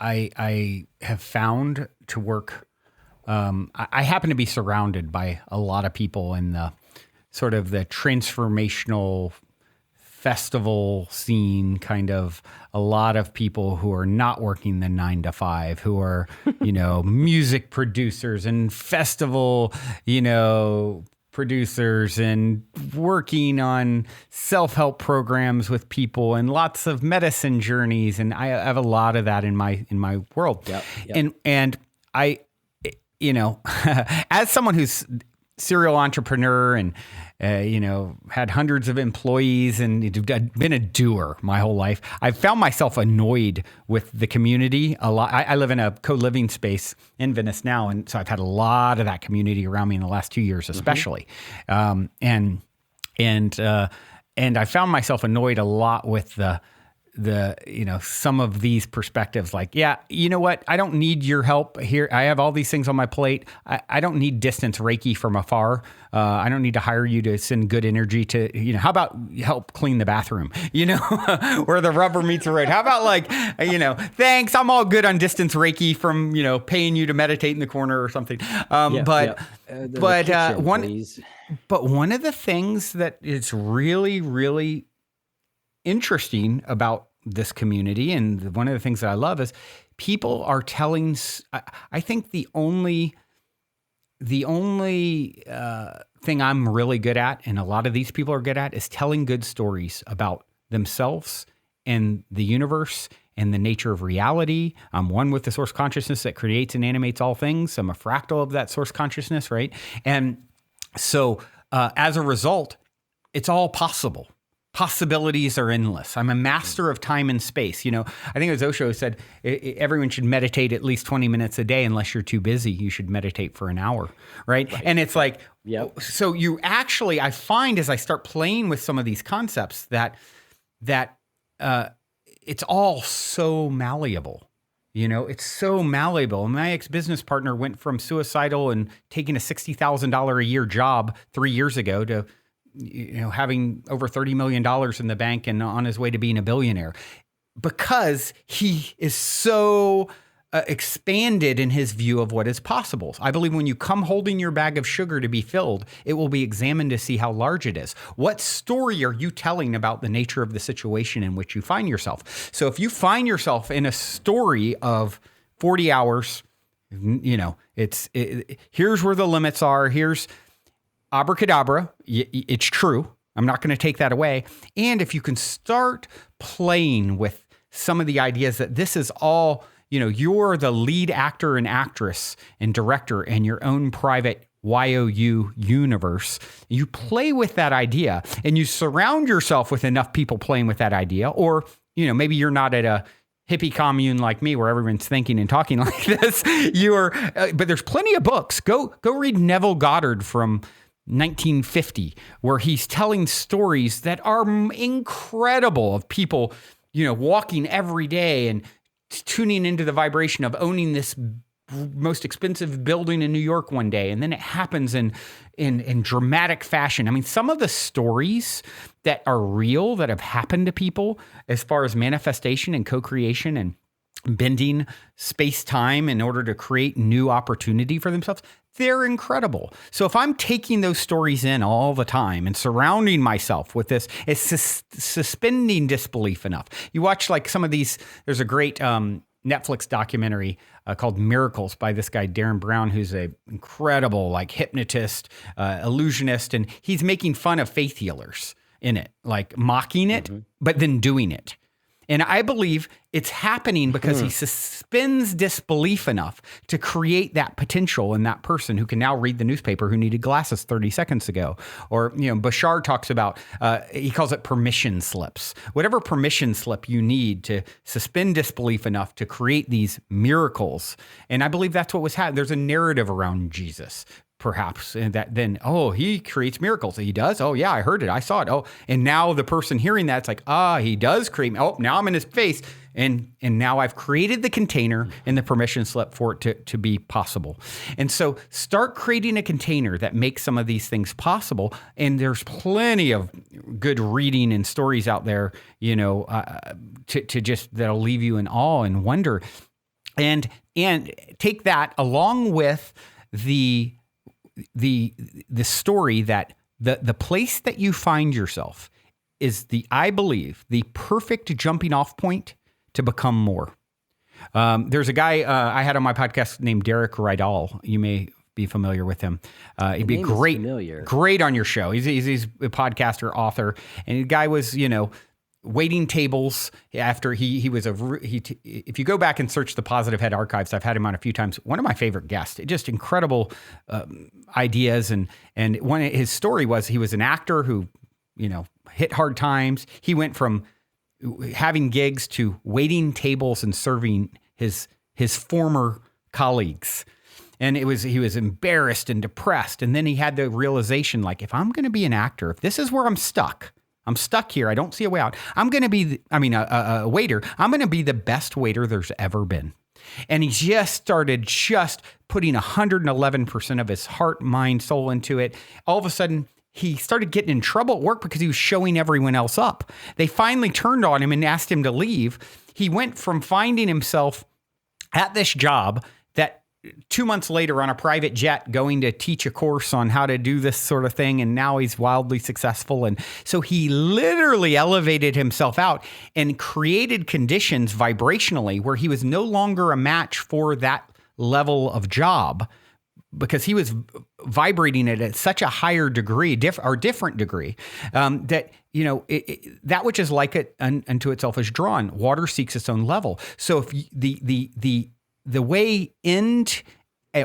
I have found to work. I happen to be surrounded by a lot of people in the sort of the transformational festival scene, kind of a lot of people who are not working the 9 to 5, who are, music producers and festival, producers and working on self-help programs with people and lots of medicine journeys. And I have a lot of that in my world. Yep. And I, as someone who's serial entrepreneur and, had hundreds of employees and been a doer my whole life, I've found myself annoyed with the community a lot. I live in a co-living space in Venice now. And so I've had a lot of that community around me in the last 2 years, especially. And I found myself annoyed a lot with the some of these perspectives, like, yeah, you know what? I don't need your help here. I have all these things on my plate. I don't need distance Reiki from afar. I don't need to hire you to send good energy to, how about help clean the bathroom, where the rubber meets the road? How about thanks. I'm all good on distance Reiki from, paying you to meditate in the corner or something. But one of the things that is really, really interesting about this community, and one of the things that I love, is people are telling. I think the only thing I'm really good at, and a lot of these people are good at, is telling good stories about themselves and the universe and the nature of reality. I'm one with the source consciousness that creates and animates all things. I'm a fractal of that source consciousness, right? And so as a result, it's all possible. Possibilities are endless. I'm a master of time and space. I think it was Osho who said everyone should meditate at least 20 minutes a day. Unless you're too busy, you should meditate for an hour, right? And it's like, so you actually, I find as I start playing with some of these concepts that it's all so malleable. It's so malleable. My ex-business partner went from suicidal and taking a $60,000 a year job 3 years ago to having over $30 million in the bank and on his way to being a billionaire, because he is so expanded in his view of what is possible. I believe when you come holding your bag of sugar to be filled, it will be examined to see how large it is. What story are you telling about the nature of the situation in which you find yourself? So if you find yourself in a story of 40 hours, here's where the limits are. Here's abracadabra, it's true. I'm not going to take that away. And if you can start playing with some of the ideas that this is all, you're the lead actor and actress and director in your own private YOU universe, you play with that idea and you surround yourself with enough people playing with that idea. Or, maybe you're not at a hippie commune like me where everyone's thinking and talking like this. But there's plenty of books. Go read Neville Goddard from 1950, where he's telling stories that are incredible of people, walking every day and tuning into the vibration of owning this most expensive building in New York one day. And then it happens in dramatic fashion. I mean, some of the stories that are real that have happened to people as far as manifestation and co-creation and bending space-time in order to create new opportunity for themselves, they're incredible. So if I'm taking those stories in all the time and surrounding myself with this, it's suspending disbelief enough. You watch like some of these, there's a great Netflix documentary called Miracles by this guy, Darren Brown, who's a incredible like hypnotist, illusionist, and he's making fun of faith healers in it, like mocking it, but then doing it. And I believe it's happening because he suspends disbelief enough to create that potential in that person who can now read the newspaper who needed glasses 30 seconds ago. Or, Bashar talks about, he calls it permission slips. Whatever permission slip you need to suspend disbelief enough to create these miracles. And I believe that's what was happening. There's a narrative around Jesus, perhaps, and that then, he creates miracles. He does? Oh yeah, I heard it. I saw it. Oh, and now the person hearing that's like, he does create. Oh, now I'm in his face. And now I've created the container and the permission slip for it to be possible. And so start creating a container that makes some of these things possible. And there's plenty of good reading and stories out there, to just, that'll leave you in awe and wonder. and take that along with the the story that the place that you find yourself is I believe, the perfect jumping off point to become more. There's a guy I had on my podcast named Eric Zimmer. You may be familiar with him. He'd be great on your show. He's a podcaster, author, and the guy was, waiting tables after he was if you go back and search the Positive Head archives, I've had him on a few times. One of my favorite guests, just incredible ideas. And one of his story was he was an actor who, hit hard times. He went from having gigs to waiting tables and serving his former colleagues. And he was embarrassed and depressed. And then he had the realization, like, if I'm going to be an actor, if this is where I'm stuck here, I don't see a way out. I'm going to be, a waiter. I'm going to be the best waiter there's ever been. And he just started putting 111% of his heart, mind, soul into it. All of a sudden, he started getting in trouble at work because he was showing everyone else up. They finally turned on him and asked him to leave. He went from finding himself at this job that 2 months later on a private jet going to teach a course on how to do this sort of thing. And now he's wildly successful. And so he literally elevated himself out and created conditions vibrationally where he was no longer a match for that level of job because he was vibrating it at such a higher degree, different degree, that, that which is like it unto itself is drawn. Water seeks its own level. So if the way in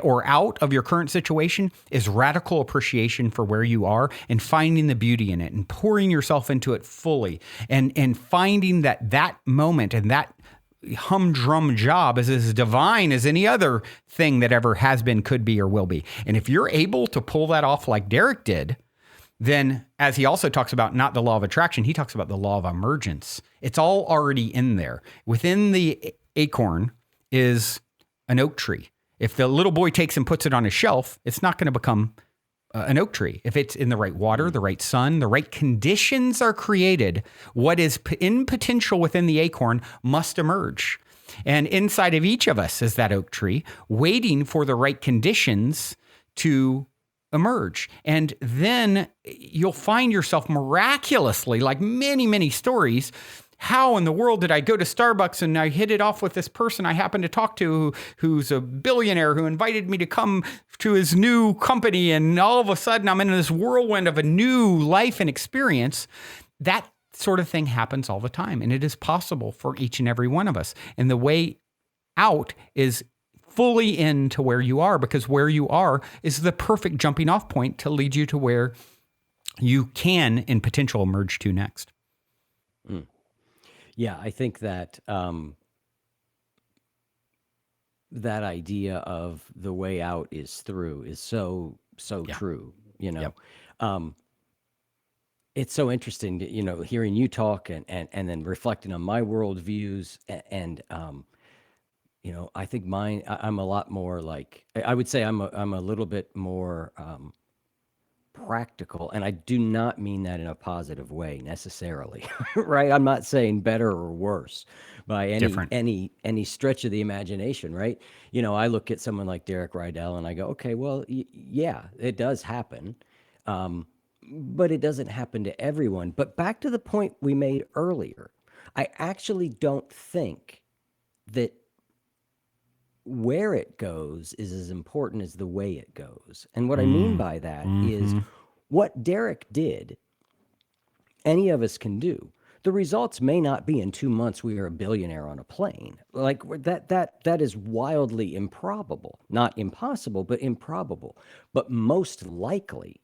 or out of your current situation is radical appreciation for where you are and finding the beauty in it and pouring yourself into it fully and finding that moment and that humdrum job is as divine as any other thing that ever has been, could be, or will be. And if you're able to pull that off like Derek did, then as he also talks about not the law of attraction, he talks about the law of emergence. It's all already in there. Within the acorn is an oak tree. If the little boy takes and puts it on a shelf, it's not going to become an oak tree. If it's in the right water, the right sun, the right conditions are created, what is in potential within the acorn must emerge. And inside of each of us is that oak tree waiting for the right conditions to emerge. And then you'll find yourself miraculously, like many, many stories, how in the world did I go to Starbucks and I hit it off with this person I happened to talk to who's a billionaire who invited me to come to his new company, and all of a sudden I'm in this whirlwind of a new life and experience. That sort of thing happens all the time, and it is possible for each and every one of us. And the way out is fully into where you are, because where you are is the perfect jumping off point to lead you to where you can in potential emerge to next. Yeah, I think that that idea of the way out is through is so true. Yep. It's so interesting, hearing you talk and then reflecting on my worldviews and I think mine. I'm a lot more like I would say I'm a little bit more practical, and I do not mean that in a positive way necessarily, right? I'm not saying better or worse by any stretch of the imagination, right? I look at someone like Derek Rydell and I go, okay, well, yeah, it does happen, but it doesn't happen to everyone. But back to the point we made earlier, I actually don't think that where it goes is as important as the way it goes. And what I mean by that is what Derek did, any of us can do. The results may not be in 2 months we are a billionaire on a plane. Like that is wildly improbable. Not impossible, but improbable. But most likely,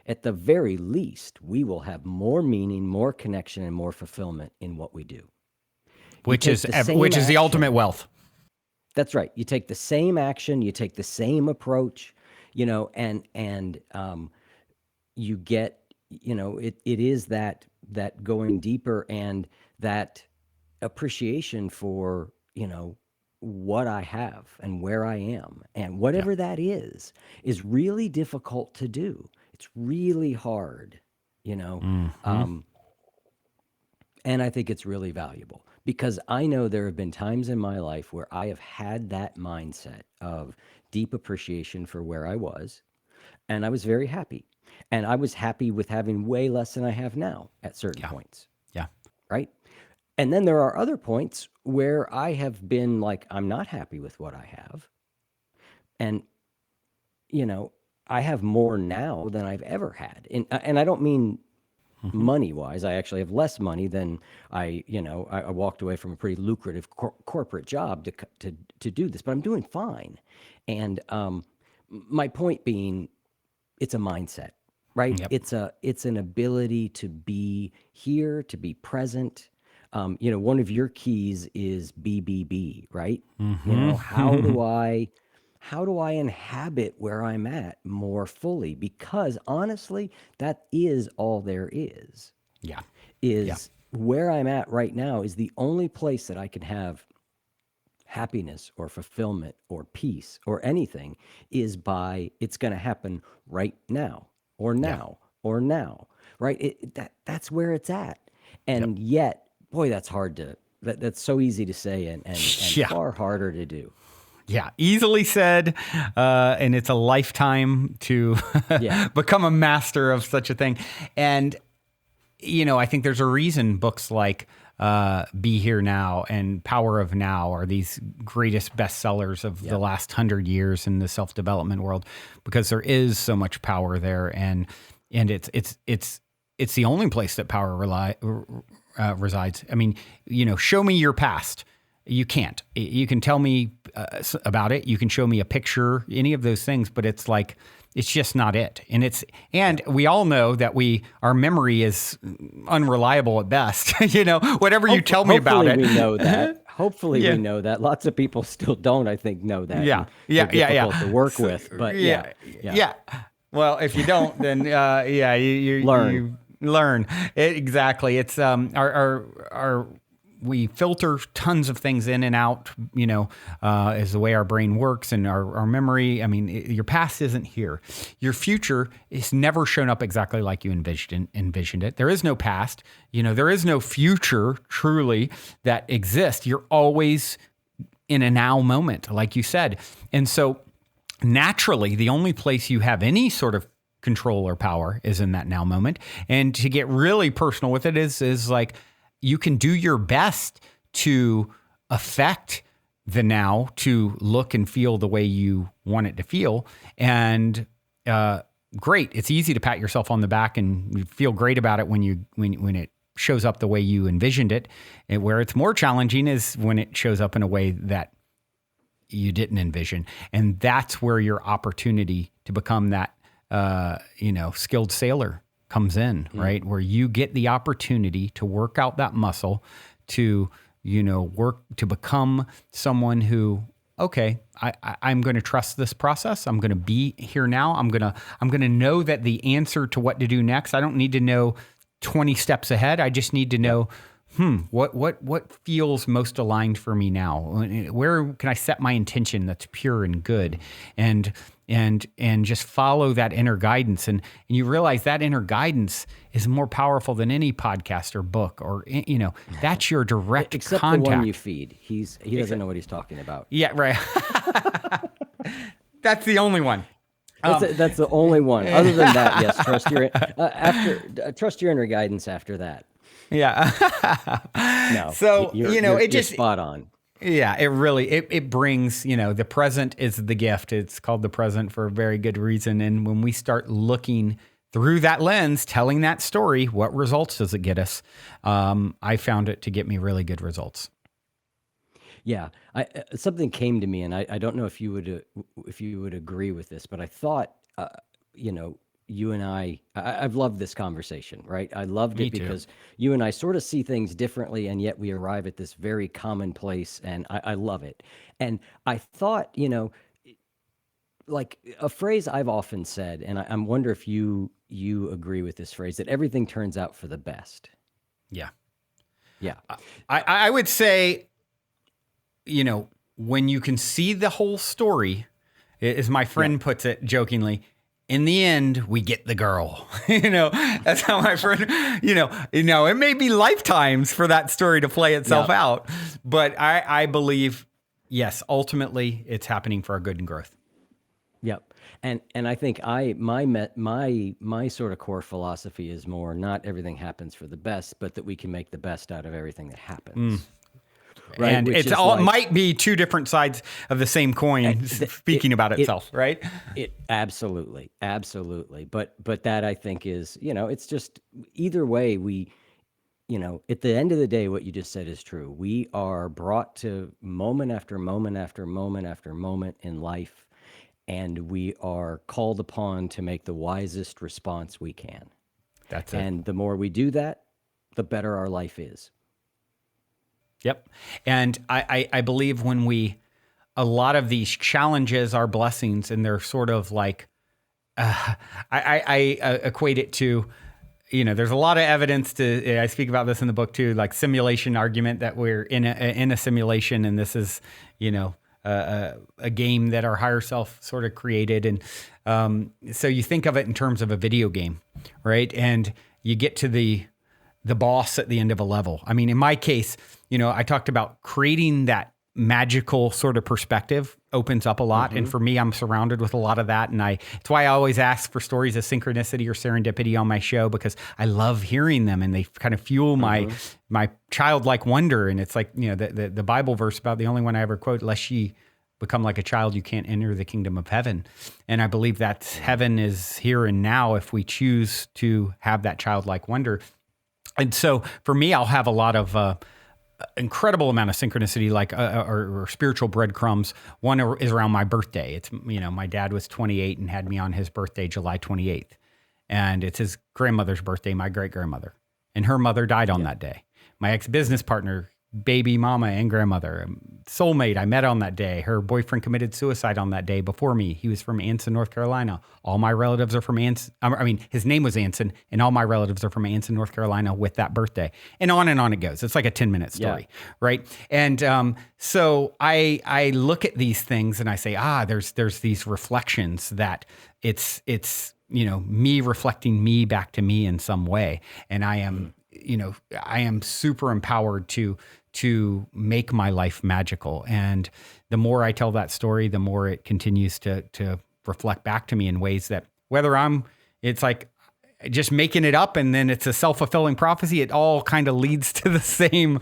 at the very least, we will have more meaning, more connection, and more fulfillment in what we do. Which is the ultimate wealth. That's right. You take the same action, you take the same approach, and you get, it is that going deeper and that appreciation for, what I have and where I am and whatever that is really difficult to do. It's really hard, and I think it's really valuable because I know there have been times in my life where I have had that mindset of deep appreciation for where I was, and I was very happy. And I was happy with having way less than I have now at certain Yeah. points, Yeah. right? And then there are other points where I have been like, I'm not happy with what I have. And, you know, I have more now than I've ever had. And I don't mean Mm-hmm. money wise. I actually have less money than I walked away from a pretty lucrative corporate job to do this, but I'm doing fine. And my point being, it's a mindset, right? Yep. It's an ability to be here, to be present. One of your keys is BBB, right? Mm-hmm. How do I inhabit where I'm at more fully? Because honestly, that is all there is. Yeah. Yeah. Is where I'm at right now is the only place that I can have happiness or fulfillment or peace or anything is by it's going to happen right now or Yeah. now or now, right? That's where it's at. Yep. And yet, boy, that's hard to that's so easy to say and Yeah. far harder to do. Yeah, easily said, and it's a lifetime to Yeah. become a master of such a thing. And, I think there's a reason books like Be Here Now and Power of Now are these greatest bestsellers of the last 100 years in the self-development world, because there is so much power there. And it's the only place that power resides. I mean, show me your past. You can't. You can tell me about it. You can show me a picture, any of those things, but it's like, it's just not it. And we all know that our memory is unreliable at best. Whatever you tell me about it. Hopefully we know that. Hopefully we know that. Lots of people still don't, I think, know that. Yeah. They're difficult to work with, but yeah. Well, if you don't, then you Learn. You learn. Exactly. It's we filter tons of things in and out, is the way our brain works and our memory. I mean, your past isn't here. Your future is never shown up exactly like you envisioned it. There is no past. There is no future truly that exists. You're always in a now moment, like you said. And so naturally, the only place you have any sort of control or power is in that now moment. And to get really personal with it is like, you can do your best to affect the now, to look and feel the way you want it to feel. And great, it's easy to pat yourself on the back and you feel great about it when it shows up the way you envisioned it. And where it's more challenging is when it shows up in a way that you didn't envision. And that's where your opportunity to become that skilled sailor comes in, right? Where you get the opportunity to work out that muscle, to, work to become someone who, okay, I'm going to trust this process. I'm going to be here now. I'm going to know that the answer to what to do next, I don't need to know 20 steps ahead. I just need to know, what feels most aligned for me now? Where can I set my intention that's pure and good? And just follow that inner guidance. And you realize that inner guidance is more powerful than any podcast or book or, that's your direct Except contact. the one you feed. He doesn't know what he's talking about. Yeah, right. That's the only one. That's the only one. Other than that, yes, trust your inner guidance after that. Yeah. No. So, you're spot on. Yeah, it really, it brings, the present is the gift. It's called the present for a very good reason. And when we start looking through that lens, telling that story, what results does it get us? I found it to get me really good results. Yeah, something came to me, and I don't know if you would agree with this, but I thought, you and I've loved this conversation, right? I loved it because you and I sort of see things differently, and yet we arrive at this very common place, and I love it. And I thought, like a phrase I've often said, and I wonder if you agree with this phrase, that everything turns out for the best. Yeah. Yeah. I would say, when you can see the whole story, as my friend puts it jokingly, in the end, we get the girl. That's how my friend, it may be lifetimes for that story to play itself out. But I believe, yes, ultimately it's happening for our good and growth. Yep. And I think my sort of core philosophy is more not everything happens for the best, but that we can make the best out of everything that happens. Right? And it's all might be two different sides of the same coin speaking about itself, right? It absolutely. But that I think is, it's just either way at the end of the day, what you just said is true. We are brought to moment after moment after moment after moment in life, and we are called upon to make the wisest response we can. That's it. And the more we do that, the better our life is. Yep. And I believe when a lot of these challenges are blessings, and they're sort of like, I equate it to, there's a lot of evidence I speak about this in the book too, like simulation argument, that we're in a simulation, and this is, a game that our higher self sort of created. And so you think of it in terms of a video game, right? And you get to the boss at the end of a level. I mean, in my case, I talked about creating that magical sort of perspective opens up a lot. Mm-hmm. And for me, I'm surrounded with a lot of that. And it's why I always ask for stories of synchronicity or serendipity on my show, because I love hearing them, and they kind of fuel my childlike wonder. And it's like, the Bible verse about the only one I ever quote, lest ye become like a child, you can't enter the kingdom of heaven. And I believe that heaven is here and now if we choose to have that childlike wonder. And so for me, I'll have a lot of incredible amount of synchronicity, like or spiritual breadcrumbs. One is around my birthday. It's, my dad was 28 and had me on his birthday, July 28th. And it's his grandmother's birthday, my great-grandmother. And her mother died on that day. My ex-business partner, baby mama and grandmother, soulmate, I met on that day. Her boyfriend committed suicide on that day before me. He was from Anson, North Carolina. All my relatives are from Anson. His name was Anson, and all my relatives are from Anson, North Carolina with that birthday. And on it goes. It's like a 10-minute story, right? And so I look at these things and I say, there's these reflections that it's me reflecting me back to me in some way. And I am super empowered to make my life magical. And the more I tell that story, the more it continues to reflect back to me in ways that, whether it's like just making it up and then it's a self-fulfilling prophecy, it all kind of leads to the same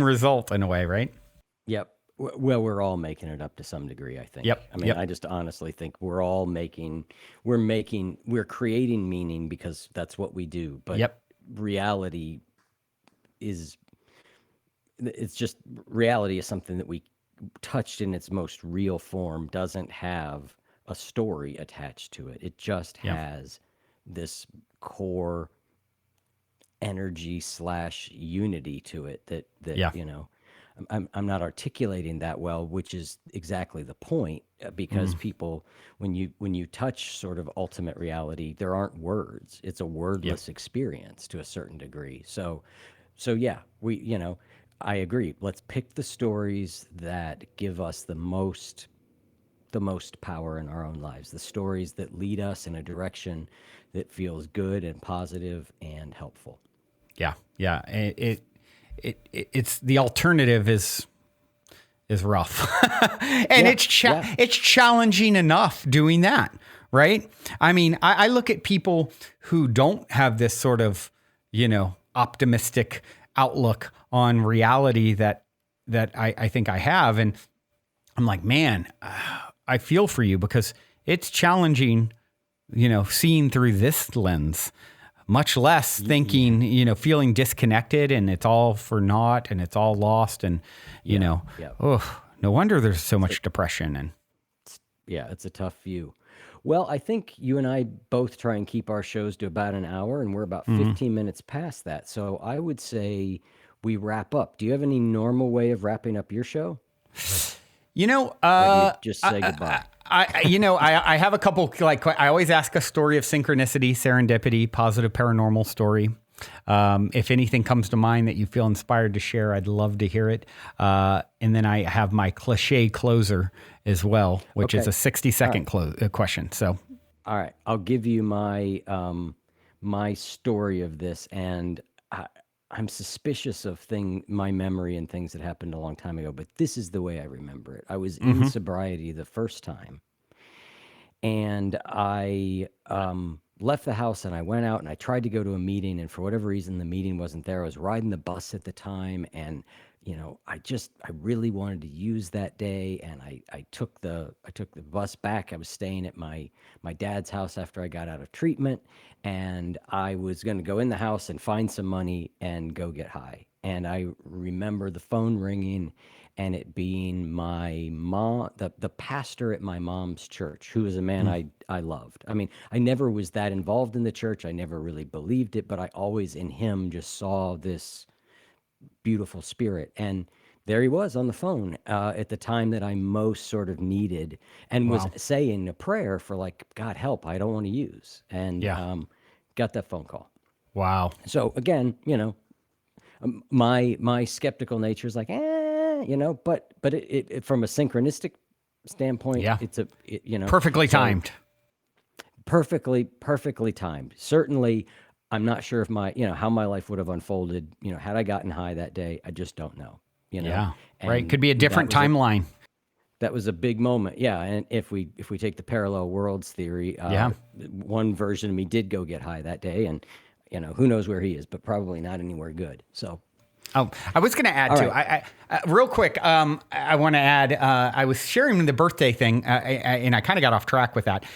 result in a way, right? Yep. Well, we're all making it up to some degree, I think. Yep. I just honestly think we're creating meaning because that's what we do. But reality is something that we touched in its most real form, doesn't have a story attached to it. It just has this core energy / unity to it that I'm not articulating that well, which is exactly the point, because people, when you touch sort of ultimate reality, there aren't words. It's a wordless experience to a certain degree. So yeah, I agree. Let's pick the stories that give us the most power in our own lives, the stories that lead us in a direction that feels good and positive and helpful. Yeah. It's the alternative is rough. And it's challenging enough doing that, right? I mean, I look at people who don't have this sort of, optimistic outlook on reality that I think I have. And I'm like, man, I feel for you, because it's challenging, seeing through this lens, much less thinking, feeling disconnected and it's all for naught and it's all lost. And, no wonder there's so much depression. And it's a tough view. Well, I think you and I both try and keep our shows to about an hour, and we're about 15 minutes past that. So I would say we wrap up. Do you have any normal way of wrapping up your show? Or do you just say goodbye. I have a couple, I always ask a story of synchronicity, serendipity, positive paranormal story. If anything comes to mind that you feel inspired to share, I'd love to hear it. And then I have my cliche closer as well, which is a 60-second question. So All right, I'll give you my story of this, and I'm suspicious of my memory and things that happened a long time ago, but this is the way I remember it. I was in sobriety the first time, and I left the house and I went out and I tried to go to a meeting, and for whatever reason the meeting wasn't there. I was riding the bus at the time, and I really wanted to use that day, and I took the bus back. I was staying at my dad's house after I got out of treatment, and I was going to go in the house and find some money and go get high. And I remember the phone ringing, and it being my mom, the pastor at my mom's church, who was a man I loved. I mean, I never was that involved in the church. I never really believed it, but I always in him just saw this beautiful spirit. And there he was on the phone at the time that I most sort of needed, and was saying a prayer for, like, God help, I don't want to use. And got that phone call. Wow. So again, my skeptical nature is like, but it from a synchronistic standpoint, it's perfectly timed. Perfectly timed. Certainly, I'm not sure if how my life would have unfolded, had I gotten high that day. I just don't know. Yeah, and right. Could be a different timeline. That was a big moment. Yeah, and if we take the parallel worlds theory, one version of me did go get high that day, and who knows where he is, but probably not anywhere good. So. Oh, I was going to add too. Right. I real quick. I want to add. I was sharing the birthday thing, and I kind of got off track with that.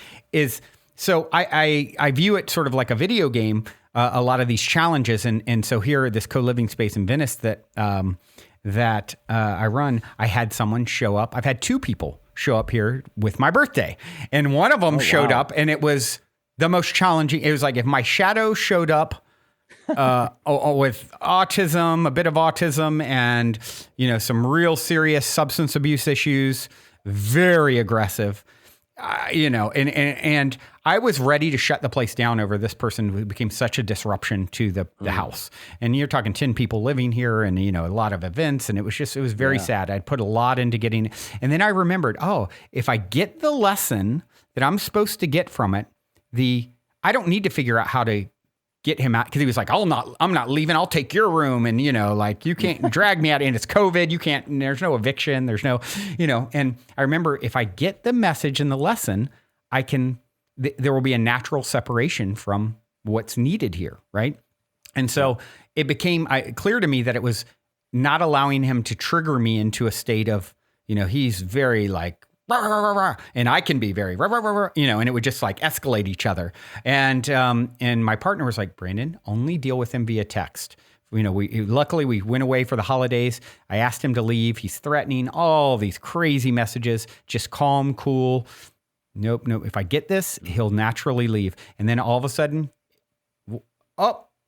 So I view it sort of like a video game. A lot of these challenges, and so here at this co-living space in Venice that I run, I had someone show up. I've had two people show up here with my birthday, and one of them showed up, and it was the most challenging. It was like if my shadow showed up. With autism, a bit of autism, and some real serious substance abuse issues, very aggressive, and I was ready to shut the place down over this person who became such a disruption to the house. And you're talking 10 people living here, and a lot of events, and it was very sad. I'd put a lot into getting, and then I remembered, if I get the lesson that I'm supposed to get from it, I don't need to figure out how to get him out, because he was like, I'm not leaving. I'll take your room. And, you can't drag me out, and it's COVID. You can't, there's no eviction. There's no, and I remember if I get the message and the lesson, there will be a natural separation from what's needed here. Right. And so it became clear to me that it was not allowing him to trigger me into a state of, he's very like, rah, rah, rah, rah, and I can be very, rah, rah, rah, rah, and it would just like escalate each other. And my partner was like, Brandon, only deal with him via text. Luckily we went away for the holidays. I asked him to leave. He's threatening, all these crazy messages, just calm, cool. Nope. If I get this, he'll naturally leave. And then all of a sudden,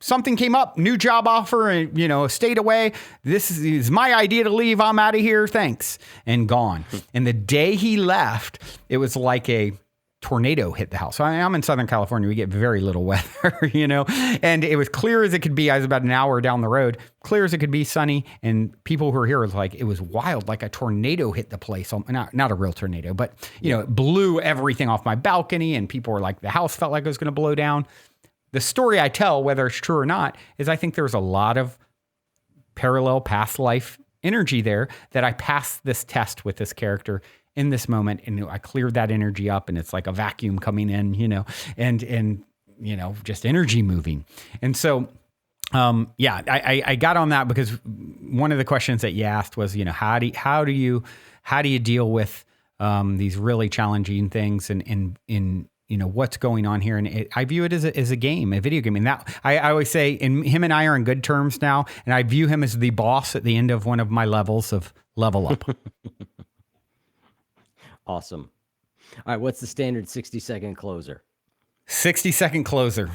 something came up, new job offer, and, stayed away. This is my idea to leave. I'm out of here. Thanks. And gone. And the day he left, it was like a tornado hit the house. So I'm in Southern California. We get very little weather, and it was clear as it could be. I was about an hour down the road, clear as it could be, sunny. And people who were here was like, it was wild, like a tornado hit the place. Not a real tornado, but, it blew everything off my balcony, and people were like, the house felt like it was going to blow down. The story I tell, whether it's true or not, is I think there's a lot of parallel past life energy there that I passed this test with this character in this moment, and I cleared that energy up, and it's like a vacuum coming in, and just energy moving. And so, I got on that because one of the questions that you asked was, how do you deal with these really challenging things, and what's going on here. And I view it as a game, a video game. And that I always say, him and I are in good terms now. And I view him as the boss at the end of one of my levels of Level Up. Awesome. All right. What's the standard 60-second closer? 60-second closer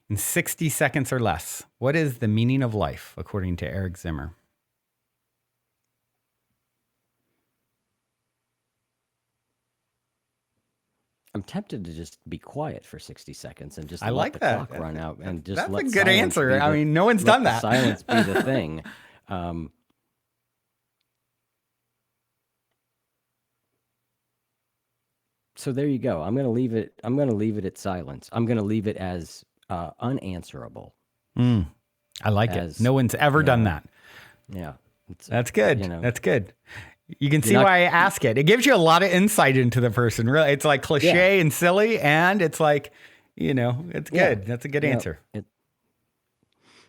in 60 seconds or less. What is the meaning of life, according to Eric Zimmer? I'm tempted to just be quiet for 60 seconds and just let like the clock run out, and just that's let a good answer. I mean, no one's done that. Silence be the thing. So there you go. I'm going to leave it. I'm going to leave it at silence. I'm going to leave it as unanswerable. I like As, it. No one's ever done that. Yeah. That's good. You know, That's good. You can see not- why I ask it. It gives you a lot of insight into the person. Really, it's like cliche and silly, and it's like, it's good. Yeah. That's a good answer.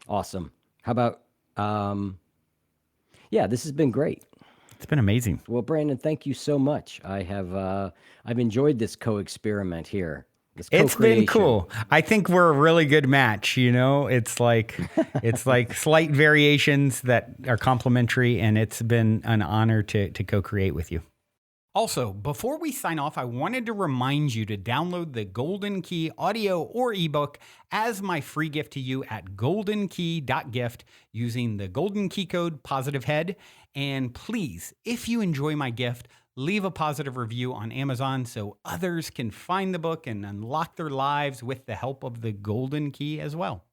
Awesome. How about, this has been great. It's been amazing. Well, Brandon, thank you so much. I've enjoyed this co-experiment here. This It's been co-creation. cool. I think we're a really good match. It's like slight variations that are complementary, and it's been an honor to co-create with you. Also, before we sign off, I wanted to remind you to download the Golden Key audio or ebook as my free gift to you at goldenkey.gift using the Golden Key code POSITIVEHEAD. And please, if you enjoy my gift, leave a positive review on Amazon so others can find the book and unlock their lives with the help of the Golden Key as well.